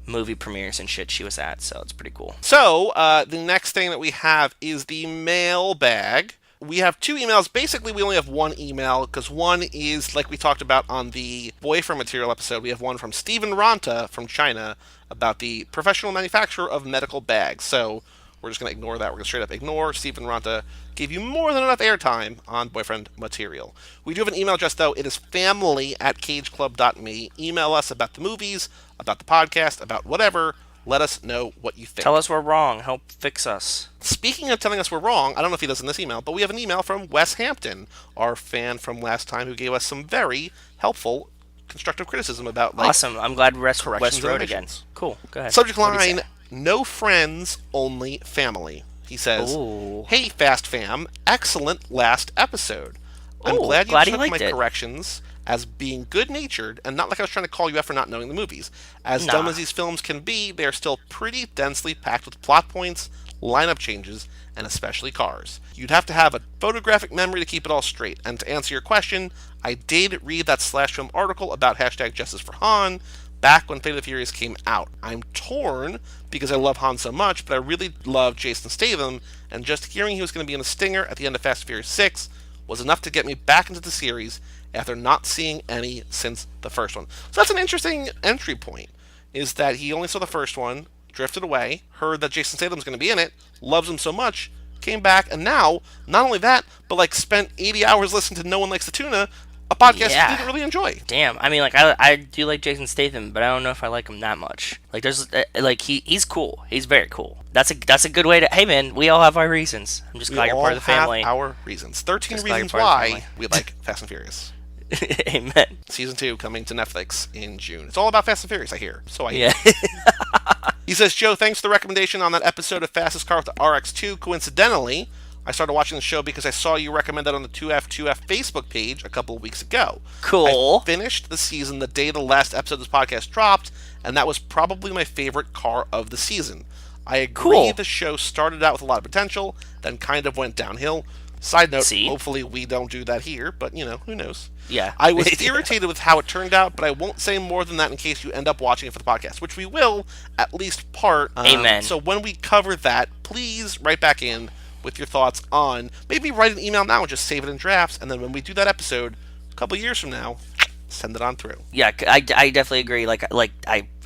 movie premieres and shit she was at, so it's pretty cool. So, the next thing that we have is the mailbag. We have 2 emails. Basically, we only have 1 email, because one is, like we talked about on the Boyfriend Material episode, we have one from Steven Ranta from China about the professional manufacturer of medical bags. So, We're just going to ignore that. We're going to straight up ignore. Stephen Ranta gave you more than enough airtime on boyfriend material. We do have an email address, though. It is family@cageclub.me. Email us about the movies, about the podcast, about whatever. Let us know what you think. Tell us we're wrong. Help fix us. Speaking of telling us we're wrong, I don't know if he does in this email, but we have an email from Wes Hampton, our fan from last time, who gave us some very helpful constructive criticism about, like, awesome. I'm glad Wes corrections wrote and again. omissions. Cool. Go ahead. Subject What'd he line, say? no friends, only family. He says, Ooh. Hey, Fast Fam, excellent last episode. I'm Ooh, glad you glad he took my liked it. corrections as being good-natured and not like I was trying to call you out for not knowing the movies. As Nah. dumb as these films can be, they are still pretty densely packed with plot points, lineup changes, and especially cars. You'd have to have a photographic memory to keep it all straight. And to answer your question, I did read that Slash Film article about #Justice for Han back when Fate of the Furious came out. I'm torn because I love Han so much, but I really love Jason Statham, and just hearing he was going to be in a stinger at the end of Fast and Furious 6 was enough to get me back into the series after not seeing any since the first one. So that's an interesting entry point, is that he only saw the first one, drifted away, heard that Jason Statham's going to be in it, loves him so much, came back, and now, not only that, but like spent 80 hours listening to No One Likes the Tuna, a podcast Yeah. he didn't really enjoy. Damn. I mean, like, I do like Jason Statham, but I don't know if I like him that much. Like, there's like he's cool. He's very cool. That's a good way to. Hey, man, we all have our reasons. I'm just glad you're part of the family. We all have our reasons. 13 Just glad you're reasons part of the why family. we like Fast and Furious. Amen. Season 2 coming to Netflix in June. It's all about Fast and Furious, I hear. So I Yeah. He says, Joe, thanks for the recommendation on that episode of Fastest Car with the RX2. Coincidentally, I started watching the show because I saw you recommend it on the 2F2F Facebook page a couple of weeks ago. Cool. I finished the season the day the last episode of this podcast dropped, and that was probably my favorite car of the season. I agree Cool. the show started out with a lot of potential, then kind of went downhill. Side note, See? hopefully we don't do that here, but, you know, who knows? Yeah. I was irritated with how it turned out, but I won't say more than that in case you end up watching it for the podcast, which we will, at least part. Amen. So when we cover that, please write back in with your thoughts on, maybe write an email now and just save it in drafts, and then when we do that episode, a couple years from now, send it on through. Yeah, I definitely agree.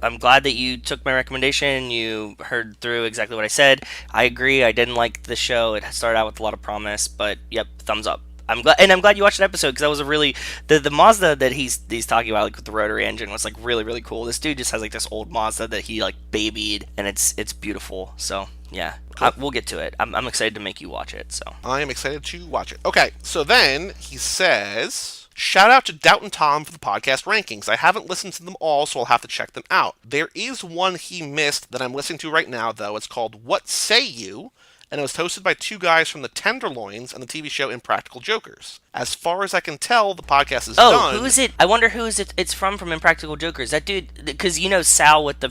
I'm glad that you took my recommendation. You heard through exactly what I said. I agree. I didn't like the show. It started out with a lot of promise, but yep, thumbs up. I'm glad you watched the episode because that was a really the Mazda that he's talking about, like with the rotary engine, was like really, really cool. This dude just has like this old Mazda that he like babied, and it's beautiful. So yeah, Cool. we'll get to it. I'm excited to make you watch it. So I am excited to watch it. Okay, so then he says, shout out to Doubt and Tom for the podcast rankings. I haven't listened to them all, so I'll have to check them out. There is one he missed that I'm listening to right now, though. It's called What Say You? And it was hosted by two guys from the Tenderloins and the TV show Impractical Jokers. As far as I can tell, the podcast is done. who is it? I wonder who is it. It's from Impractical Jokers. That dude, because you know Sal with the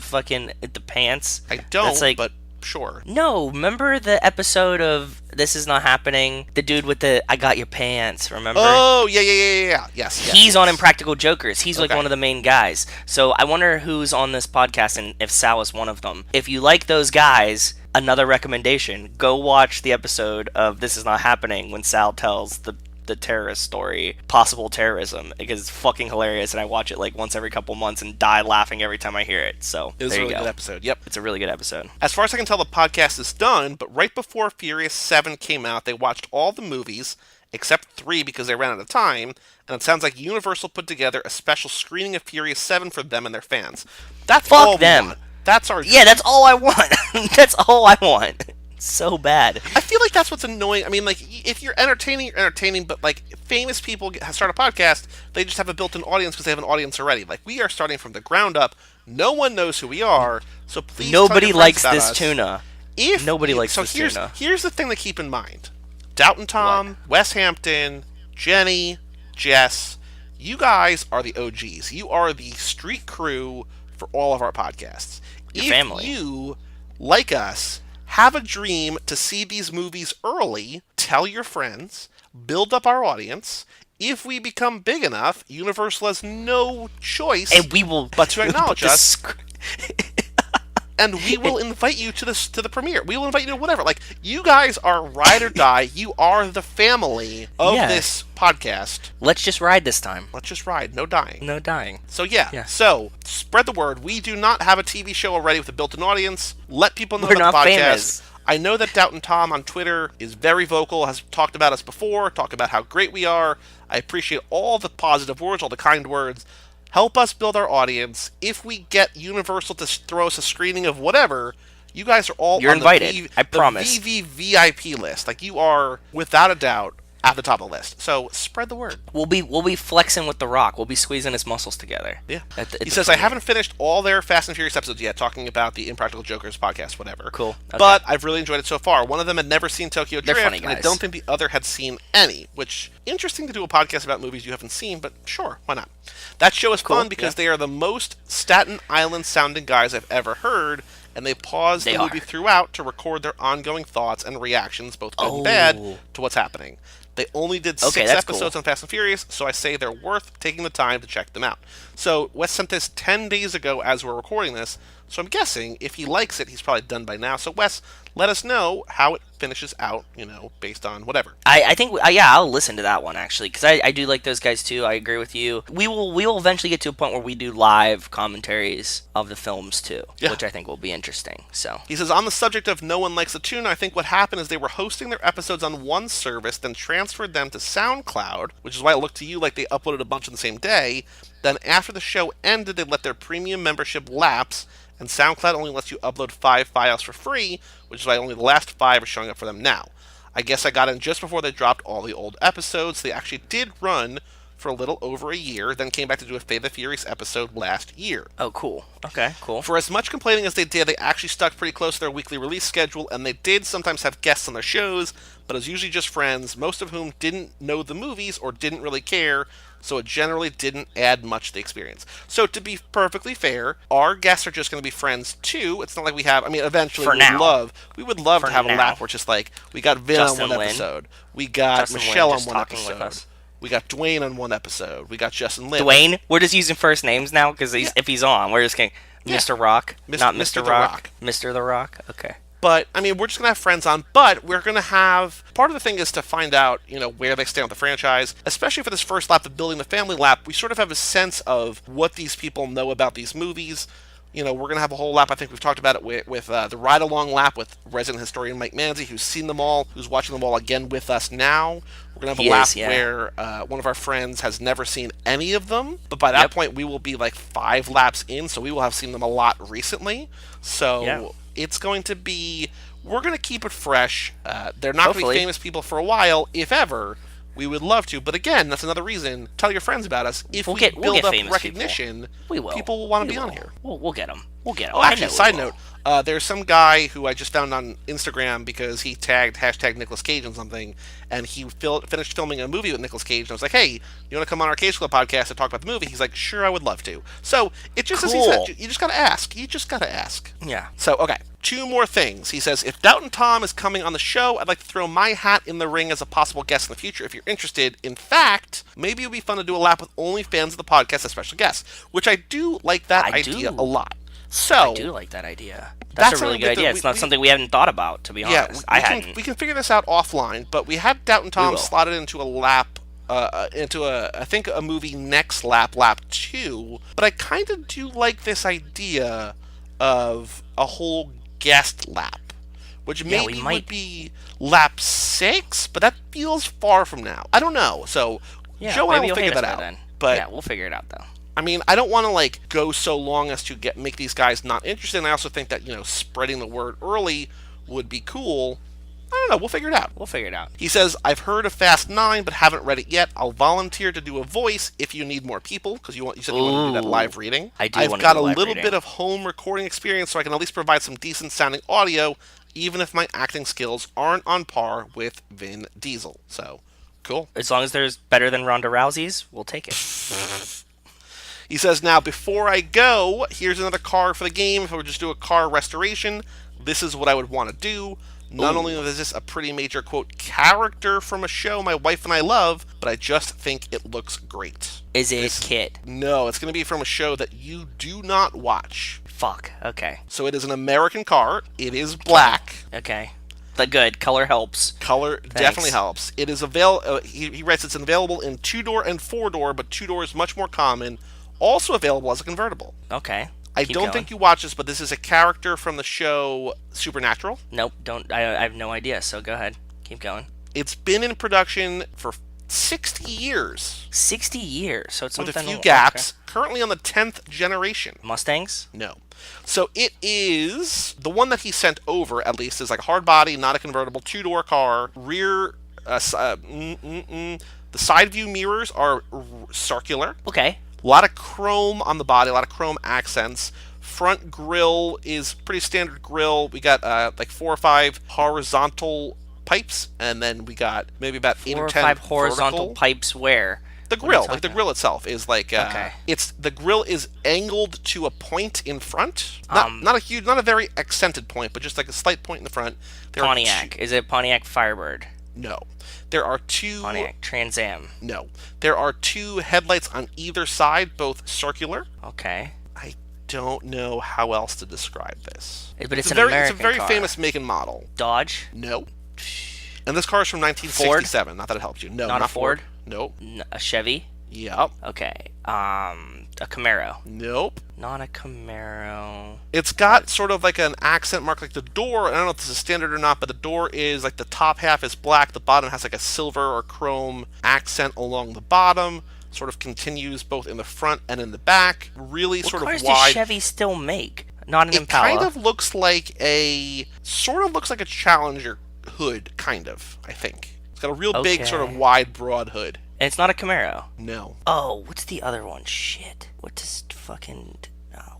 pants. I don't, That's like, but sure. No, remember the episode of This Is Not Happening? The dude with the I Got Your Pants, remember? Oh, yeah. Yes. He's on Impractical Jokers. He's like Okay. one of the main guys. So I wonder who's on this podcast and if Sal is one of them. If you like those guys, another recommendation, go watch the episode of This Is Not Happening when Sal tells the terrorist story, possible terrorism, because it's fucking hilarious, and I watch it like once every couple months and die laughing every time I hear it. So It was there a you really go. good episode. Yep. It's a really good episode. As far as I can tell, the podcast is done, but right before Furious 7 came out, they watched all the movies, except 3 because they ran out of time, and it sounds like Universal put together a special screening of Furious 7 for them and their fans. That's Fuck all we them. want. That's our Yeah, that's all I want. That's all I want. So bad. I feel like that's what's annoying. I mean, like, if you're entertaining, but, like, famous people start a podcast, they just have a built-in audience because they have an audience already. Like, we are starting from the ground up. No one knows who we are, so please tell Nobody your friends likes about this us. tuna. Nobody likes this tuna. Here's the thing to keep in mind. Doubt and Tom, Wes Hampton, Jenny, Jess, you guys are the OGs. You are the street crew for all of our podcasts. Your family. If you, like us, have a dream to see these movies early, tell your friends, build up our audience. If we become big enough, Universal has no choice And we will but to acknowledge put the us. And we will invite you to the premiere. We will invite you to whatever. Like, you guys are ride or die. You are the family of Yeah. this podcast. Let's just ride this time. Let's just ride. No dying. No dying. So, yeah. Yeah. So, spread the word. We do not have a TV show already with a built-in audience. Let people know We're about not the podcast. famous. I know that Doubtin' Tom on Twitter is very vocal, has talked about us before, talked about how great we are. I appreciate all the positive words, all the kind words. Help us build our audience. If we get Universal to throw us a screening of whatever, you guys are all You're on invited. I promise. the VVVIP list. Like, you are, without a doubt, at the top of the list. So spread the word. We'll be flexing with The Rock. We'll be squeezing his muscles together. Yeah. He says, I haven't finished all their Fast and Furious episodes yet, talking about the Impractical Jokers podcast, whatever. Cool. Okay. But I've really enjoyed it so far. One of them had never seen Tokyo They're Drift, funny and I guys. don't think the other had seen any, which, interesting to do a podcast about movies you haven't seen, but sure, why not? That show is fun because they are the most Staten Island sounding guys I've ever heard, and they pause the movie throughout to record their ongoing thoughts and reactions, both good and bad, to what's happening. They only did 6 episodes on Fast and Furious, so I say they're worth taking the time to check them out. So Wes sent this 10 days ago as we're recording this, so I'm guessing if he likes it, he's probably done by now. So Wes, let us know how it finishes out, based on whatever. I think, I'll listen to that one, actually, because I do like those guys, too. I agree with you. We will eventually get to a point where we do live commentaries of the films, too, which I think will be interesting. So he says, on the subject of No One Likes a Tune, I think what happened is they were hosting their episodes on one service, then transferred them to SoundCloud, which is why it looked to you like they uploaded a bunch on the same day. Then after the show ended, they let their premium membership lapse, and SoundCloud only lets you upload 5 files for free, which is why only the last 5 are showing up for them now. I guess I got in just before they dropped all the old episodes. They actually did run for a little over a year, then came back to do a Fate the Furious episode last year. Oh, cool. Okay, cool. For as much complaining as they did, they actually stuck pretty close to their weekly release schedule, and they did sometimes have guests on their shows, but it was usually just friends, most of whom didn't know the movies or didn't really care, so it generally didn't add much to the experience. So to be perfectly fair, our guests are just going to be friends too. It's not like we have, eventually we would love to have a lap where it's just like, we got Vin Justin on one Lin. episode, we got Justin Michelle Lin on one talking with episode. us. We got Dwayne on one episode. We got Justin Lin. Dwayne? We're just using first names now because if he's on, we're just going Mr. Rock, not Mr. Rock. Mr. The Rock. Okay. But, we're just going to have friends on, but we're going to have... Part of the thing is to find out, where they stand with the franchise. Especially for this first lap of Building the Family lap, we sort of have a sense of what these people know about these movies. We're going to have a whole lap, I think we've talked about it with the ride-along lap with resident historian Mike Manzi, who's seen them all, who's watching them all again with us now. We're going to have a lap where one of our friends has never seen any of them, but by that point we will be like 5 laps in, so we will have seen them a lot recently. So it's going to be... We're going to keep it fresh. They're not going to be famous people for a while, if ever. We would love to, but again, that's another reason. Tell your friends about us. If we build up recognition, people will want to be on here. We'll get them. Oh, actually, side note, there's some guy who I just found on Instagram because he tagged #Nicolas Cage on something, and he finished filming a movie with Nicolas Cage, and I was like, hey, you want to come on our Cage Club podcast and talk about the movie? He's like, sure, I would love to. So, it just as he said, you just got to ask. You just got to ask. Yeah. So, okay. 2 more things. He says, if Doubtin' Tom is coming on the show, I'd like to throw my hat in the ring as a possible guest in the future if you're interested. In fact, maybe it would be fun to do a lap with only fans of the podcast as special guests, which I do like that idea a lot. So I do like that idea. That's a really good idea. It's not something we hadn't thought about, to be honest. We can figure this out offline, but we had Doubtin' Tom slotted into a lap, I think a movie next lap 2, but I kind of do like this idea of a whole guest lap, which maybe would be lap 6, but that feels far from now. I don't know. So Joe and I will figure that out. Then. But yeah, we'll figure it out though. I don't want to go so long as to make these guys not interested. And I also think that spreading the word early would be cool. I don't know. We'll figure it out. He says, I've heard of Fast 9, but haven't read it yet. I'll volunteer to do a voice if you need more people, because you said you want to do that live reading. I've got a little bit of home recording experience, so I can at least provide some decent sounding audio, even if my acting skills aren't on par with Vin Diesel. So, cool. As long as there's better than Ronda Rousey's, we'll take it. He says, now, before I go, here's another car for the game. If I would just do a car restoration, this is what I would want to do. Not only is this a pretty major, quote, character from a show my wife and I love, but I just think it looks great. Is it Kid? No, it's going to be from a show that you do not watch. Fuck, okay. So it is an American car. It is black. Okay. But good. Color helps. Color definitely helps. It is available. He writes it's available in 2-door and 4-door, but 2-door is much more common. Also available as a convertible. Okay. I don't think you watch this, but this is a character from the show Supernatural. Nope, don't. I have no idea, so go ahead. Keep going. It's been in production for 60 years. 60 years, so it's with something... a few gaps. Okay. Currently on the 10th generation. Mustangs? No. So it is... The one that he sent over, at least, is like a hard body, not a convertible, two-door car, rear... the side view mirrors are circular. Okay. A lot of chrome on the body, a lot of chrome accents. Front grille is pretty standard grille. We got like 4 or 5 horizontal pipes, and then we got maybe about 8 or 10 4 or 5 horizontal vertical. Pipes where? The grill, like the grill itself is like okay. It's the grill is angled to a point in front, not a very accented point, but just like a slight point in the front. Pontiac. Is it Pontiac Firebird? No. There are 2... Pontiac Trans Am. No. There are 2 headlights on either side, both circular. Okay. I don't know how else to describe this. But it's an American car. It's a very famous make and model. Dodge? No. And this car is from 1967. Ford? Not that it helps you. No, not Ford. Nope. A Chevy? Yep. Okay. A Camaro? Nope. Not a Camaro. It's got sort of like an accent mark, like the door. I don't know if this is standard or not, but the door is like the top half is black. The bottom has like a silver or chrome accent along the bottom. Sort of continues both in the front and in the back. Really what sort of wide. What cars does Chevy still make? Not an Impala. It kind of looks like a Challenger hood, kind of, I think. It's got a real big, sort of wide, broad hood. And it's not a Camaro? No. Oh, what's the other one? Shit. What does fucking...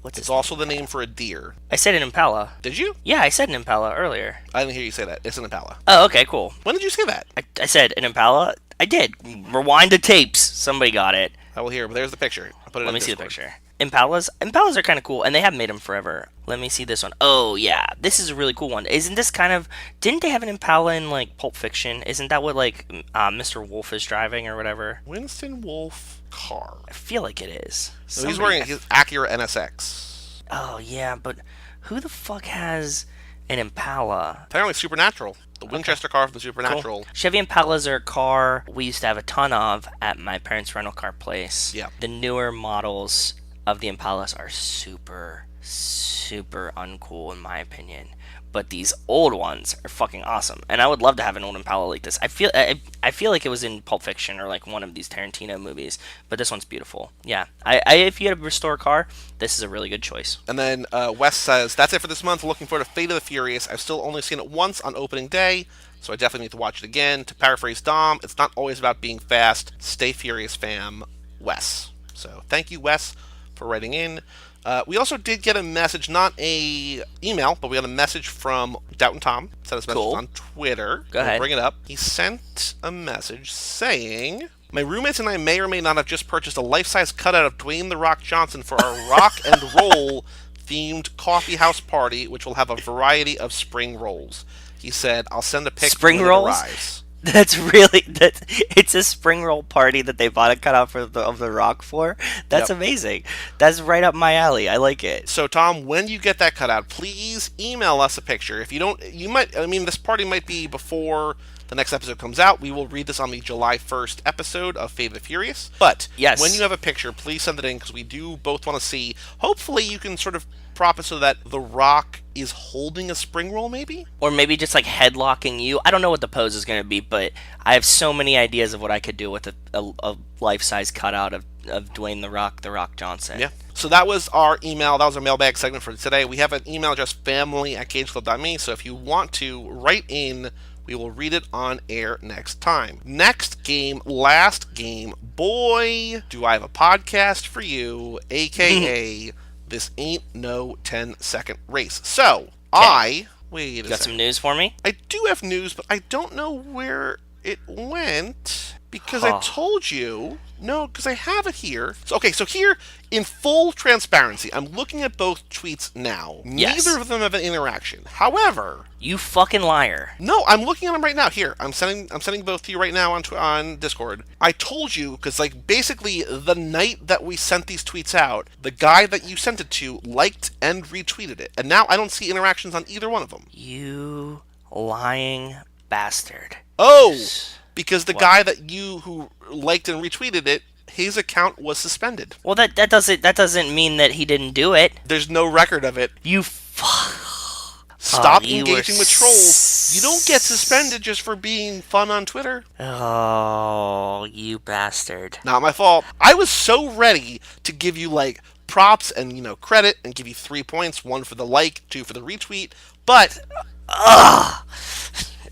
It's also the name for a deer. I said an Impala. Did you? Yeah, I said an Impala earlier. I didn't hear you say that. It's an Impala. Oh, okay, cool. When did you say that? I said an Impala. I did. Rewind the tapes. Somebody got it. I will hear, but there's the picture. I'll put it Let in me see the Discord. picture. Impalas are kind of cool, and they have made them forever. Let me see this one. Oh, yeah. This is a really cool one. Isn't this kind of... Didn't they have an Impala in, like, Pulp Fiction? Isn't that what, like, Mr. Wolf is driving or whatever? Winston Wolf car. I feel like it is. So he's wearing his Acura NSX. Oh, yeah, but who the fuck has an Impala? Apparently Supernatural. The Winchester car from the Supernatural. Cool. Chevy Impalas are a car we used to have a ton of at my parents' rental car place. Yeah. The newer models of the Impalas are super, super uncool in my opinion. But these old ones are fucking awesome, and I would love to have an old Impala like this. I feel like it was in Pulp Fiction or like one of these Tarantino movies, but this one's beautiful. Yeah, if you had to restore a car, this is a really good choice. And then Wes says, that's it for this month. Looking forward to Fate of the Furious. I've still only seen it once on opening day, so I definitely need to watch it again. To paraphrase Dom, it's not always about being fast. Stay furious, fam. Wes. So thank you, Wes, for writing in. We also did get a message, not a email, but we got a message from Doubtin' Tom. Sent us a message on Twitter. Go ahead. Bring it up. He sent a message saying, my roommates and I may or may not have just purchased a life-size cutout of Dwayne "The Rock" Johnson for our rock and roll themed coffee house party, which will have a variety of spring rolls. He said, I'll send a pic spring when rolls? it arrives. It's a spring roll party that they bought a cutout of the Rock for. That's amazing. That's right up my alley. I like it. So Tom, when you get that cutout, please email us a picture. If you don't, this party might be before the next episode comes out. We will read this on the July 1st episode of Fate of the Furious. But yes, when you have a picture, please send it in because we do both want to see. Hopefully you can sort of prop it so that The Rock is holding a spring roll, maybe? Or maybe just like headlocking you. I don't know what the pose is going to be, but I have so many ideas of what I could do with a life-size cutout of Dwayne The Rock Johnson. Yeah. So that was our email. That was our mailbag segment for today. We have an email address, family@cageclub.me, so if you want to write in, we will read it on air next time. Next game, last game. Boy, do I have a podcast for you, a.k.a. This ain't no 10-second race. So, wait a second. Got some news for me? I do have news, but I don't know where it went because I told you. No, because I have it here. So here, in full transparency, I'm looking at both tweets now. Yes. Neither of them have an interaction. However... You fucking liar. No, I'm looking at them right now. Here, I'm sending both to you right now on Discord. I told you, because basically the night that we sent these tweets out, the guy that you sent it to liked and retweeted it. And now I don't see interactions on either one of them. You lying bastard. Oh! Because the guy who liked and retweeted it, his account was suspended. Well, that doesn't mean that he didn't do it. There's no record of it. Stop engaging with trolls. You don't get suspended just for being fun on Twitter. Oh, you bastard. Not my fault. I was so ready to give you, like, props and, credit and give you 3 points. 1 for the like, 2 for the retweet. But...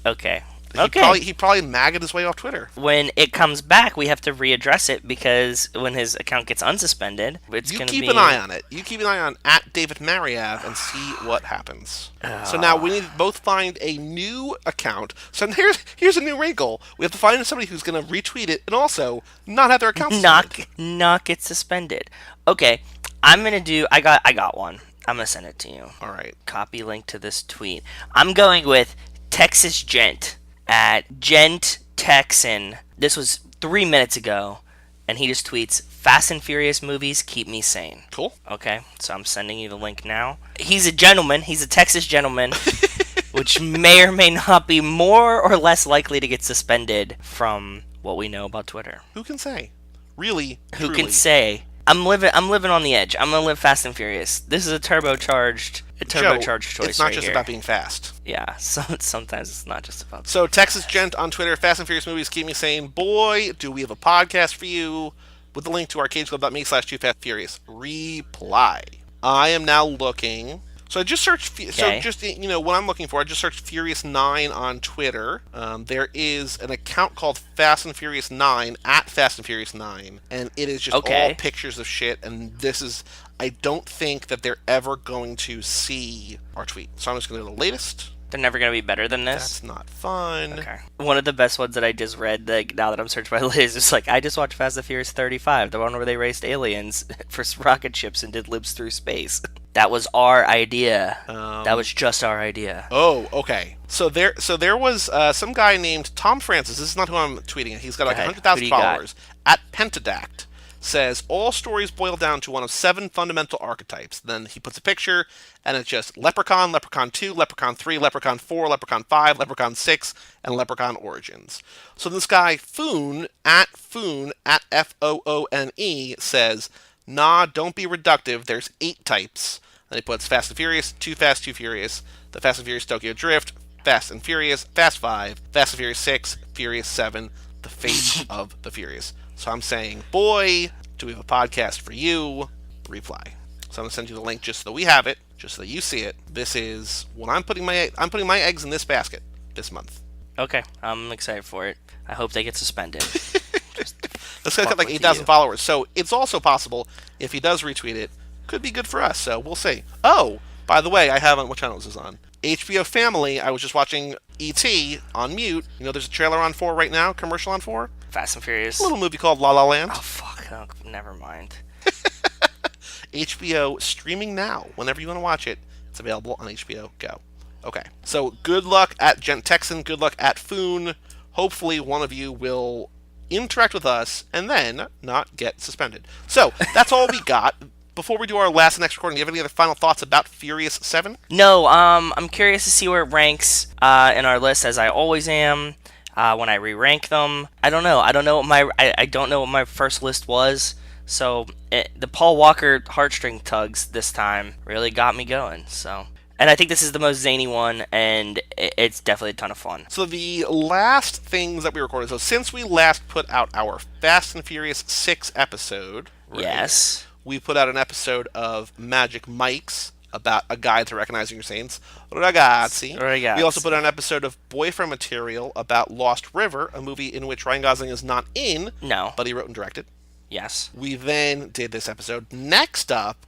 Okay. He probably maggot his way off Twitter. When it comes back, we have to readdress it, because when his account gets unsuspended, it's going to be... You keep an eye on it. You keep an eye on @DavidMariav and see what happens. So now we need to both find a new account. So here's a new wrinkle. We have to find somebody who's going to retweet it and also not have their account suspended. Not get suspended. Okay, I'm going to do... I got one. I'm going to send it to you. All right. Copy link to this tweet. I'm going with Texas Gent at Gent Texan. This was 3 minutes ago, and he just tweets, "Fast and Furious movies keep me sane." Cool. Okay, so I'm sending you the link now. He's a gentleman. He's a Texas gentleman, which may or may not be more or less likely to get suspended from what we know about Twitter. Who can say? Really? Who truly. can say? I'm living on the edge. I'm gonna live Fast and Furious. This is a turbocharged Joe, choice. It's not right just here. about being fast. Yeah, sometimes it's not just about. So Texas Gent on Twitter, Fast and Furious movies keep me sane. Boy, do we have a podcast for you with the link to arcadesclub.me/2fastfurious. Reply. I am now looking. So I just searched. So just what I'm looking for. I just searched Furious 9 on Twitter. There is an account called Fast and Furious 9 at Fast and Furious 9, and it is just all pictures of shit. And this is. I don't think that they're ever going to see our tweet. So I'm just going to go to the latest. They're never going to be better than this? That's not fun. Okay. One of the best ones that I just read, like, now that I'm searching by Liz, is like, I just watched Fast and Furious 35, the one where they raced aliens for rocket ships and did loops through space. That was our idea. That was just our idea. Oh, okay. So there was some guy named Tom Francis. This is not who I'm tweeting at. He's got like 100,000 followers. At Pentadact. Says, all stories boil down to one of 7 fundamental archetypes. Then he puts a picture, and it's just Leprechaun, Leprechaun 2, Leprechaun 3, Leprechaun 4, Leprechaun 5, Leprechaun 6, and Leprechaun Origins. So this guy, Foon, at Foone, says, nah, don't be reductive, there's 8 types. Then he puts Fast and Furious, Too Fast, Too Furious, The Fast and Furious Tokyo Drift, Fast and Furious, Fast 5, Fast and Furious 6, Furious 7, The Fate of the Furious. So I'm saying, boy, do we have a podcast for you? Reply. So I'm gonna send you the link just so that we have it, just so that you see it. This is when I'm putting my eggs in this basket this month. Okay, I'm excited for it. I hope they get suspended. This guy's got like 8,000 followers, so it's also possible if he does retweet it, could be good for us. So we'll see. Oh, by the way, I haven't. What channel is this on? HBO Family. I was just watching E.T. on mute. There's a trailer on 4 right now. Commercial on 4. Fast and Furious. A little movie called La La Land. Oh, fuck. Oh, never mind. HBO streaming now. Whenever you want to watch it, it's available on HBO Go. Okay. So good luck at Gent Texan. Good luck at Foon. Hopefully one of you will interact with us and then not get suspended. So that's all we got. Before we do our last and next recording, do you have any other final thoughts about Furious 7? No. I'm curious to see where it ranks in our list, as I always am. When I re-rank them, I don't know. I don't know what my first list was. So the Paul Walker heartstring tugs this time really got me going. So, and I think this is the most zany one, and it's definitely a ton of fun. So the last things that we recorded. So since we last put out our Fast and Furious 6 episode, right, yes, we put out an episode of Magic Mike's about a guide to recognizing your saints. Ragazzi. We also put out an episode of Boyfriend Material about Lost River, a movie in which Ryan Gosling is not in, but he wrote and directed. Yes. We then did this episode.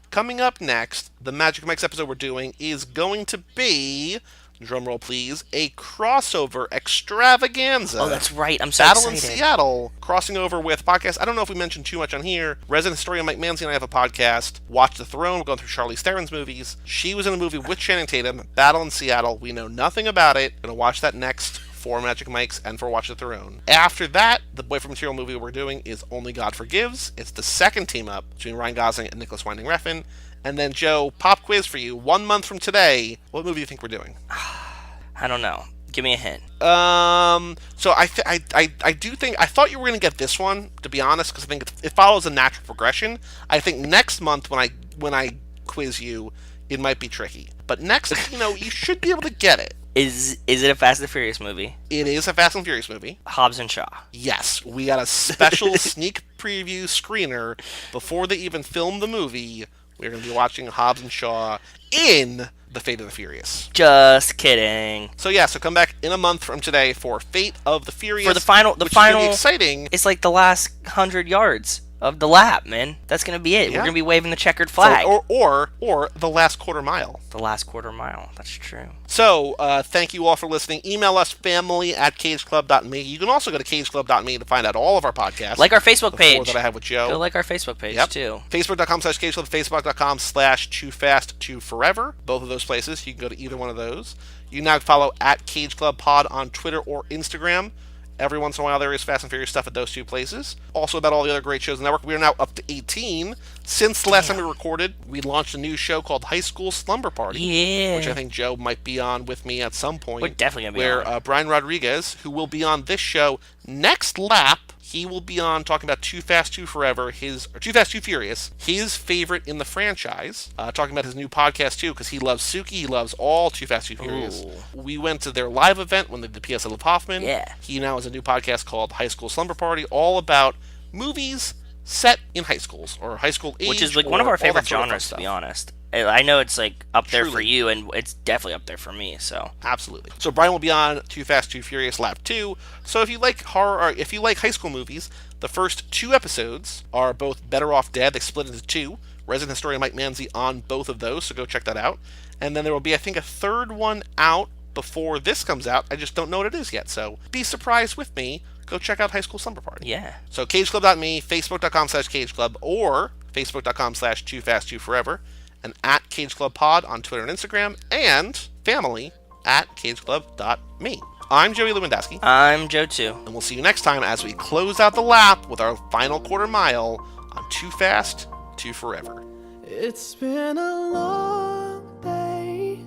Coming up next, the Magic Mike's episode we're doing is going to be, drumroll please, a crossover extravaganza. Oh, that's right. I'm so excited. excited. In Seattle, crossing over with podcasts. I don't know if we mentioned too much on here. Resident historian Mike Manzi and I have a podcast, Watch the Throne. We're going through Charlize Theron's movies. She was in a movie with Channing Tatum, Battle in Seattle. We know nothing about it. Going to watch that next for Magic Mike's and for Watch the Throne. After that, the Boyfriend Material movie we're doing is Only God Forgives. It's the second team up between Ryan Gosling and Nicholas Winding Refn. And then, Joe, pop quiz for you. 1 month from today, what movie do you think we're doing? I don't know. Give me a hint. So I do think I thought you were going to get this one, to be honest, because I think it follows a natural progression. I think next month when I quiz you, it might be tricky. But next, you should be able to get it. Is it a Fast and Furious movie? It is a Fast and Furious movie. Hobbs and Shaw. Yes, we got a special sneak preview screener before they even filmed the movie. We're going to be watching Hobbs and Shaw in The Fate of the Furious. Just kidding. So come back in a month from today for Fate of the Furious. For the final, which is gonna be exciting. It's like the last 100 yards of the lap, man. That's gonna be it. Yeah. We're gonna be waving the checkered flag. Or the last quarter mile. The last quarter mile. That's true. So, thank you all for listening. Email us family@cageclub.me. You can also go to cageclub.me to find out all of our podcasts. Like our Facebook page. That I have with Joe. Go like our Facebook page, too. Facebook.com/cageclub, Facebook.com/2fast2forever. Both of those places. You can go to either one of those. You can now follow @CageClubPod on Twitter or Instagram. Every once in a while, there is Fast and Furious stuff at those two places. Also, about all the other great shows in the network. We are now up to 18. Since the last time we recorded, we launched a new show called High School Slumber Party. Yeah. Which I think Joe might be on with me at some point. We're definitely going to be on. Where Brian Rodriguez, who will be on this show next lap, he will be on talking about Too Fast, Too Forever, Too Fast, Too Furious, his favorite in the franchise. Talking about his new podcast, too, because he loves Suki. He loves all Too Fast, Too Furious. Ooh. We went to their live event when they did the PS of Hoffman. Yeah. He now has a new podcast called High School Slumber Party, all about movies set in high schools or high school age. Which is like one of our favorite genres, to be honest. I know it's like up there for you, and it's definitely up there for me. So absolutely. So Brian will be on Too Fast, Too Furious Lap 2. So if you like horror, or if you like high school movies, the first 2 episodes are both Better Off Dead. They split into 2. Resident historian Mike Manzi on both of those, so go check that out. And then there will be, I think, a third one out before this comes out. I just don't know what it is yet. So be surprised with me. Go check out High School Slumber Party. Yeah. So cageclub.me, facebook.com/cageclub, or facebook.com/2fast2forever. And @CageClubPod on Twitter and Instagram, and family @CageClub.me. I'm Joey Lewandowski. I'm Joe, too. And we'll see you next time as we close out the lap with our final quarter mile on Too Fast, Too Forever. It's been a long day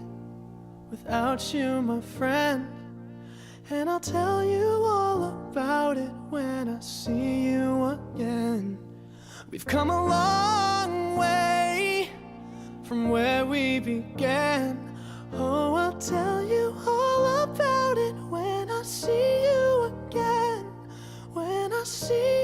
without you, my friend, and I'll tell you all about it when I see you again. We've come a long way from where we began. Oh, I'll tell you all about it when I see you again. When I see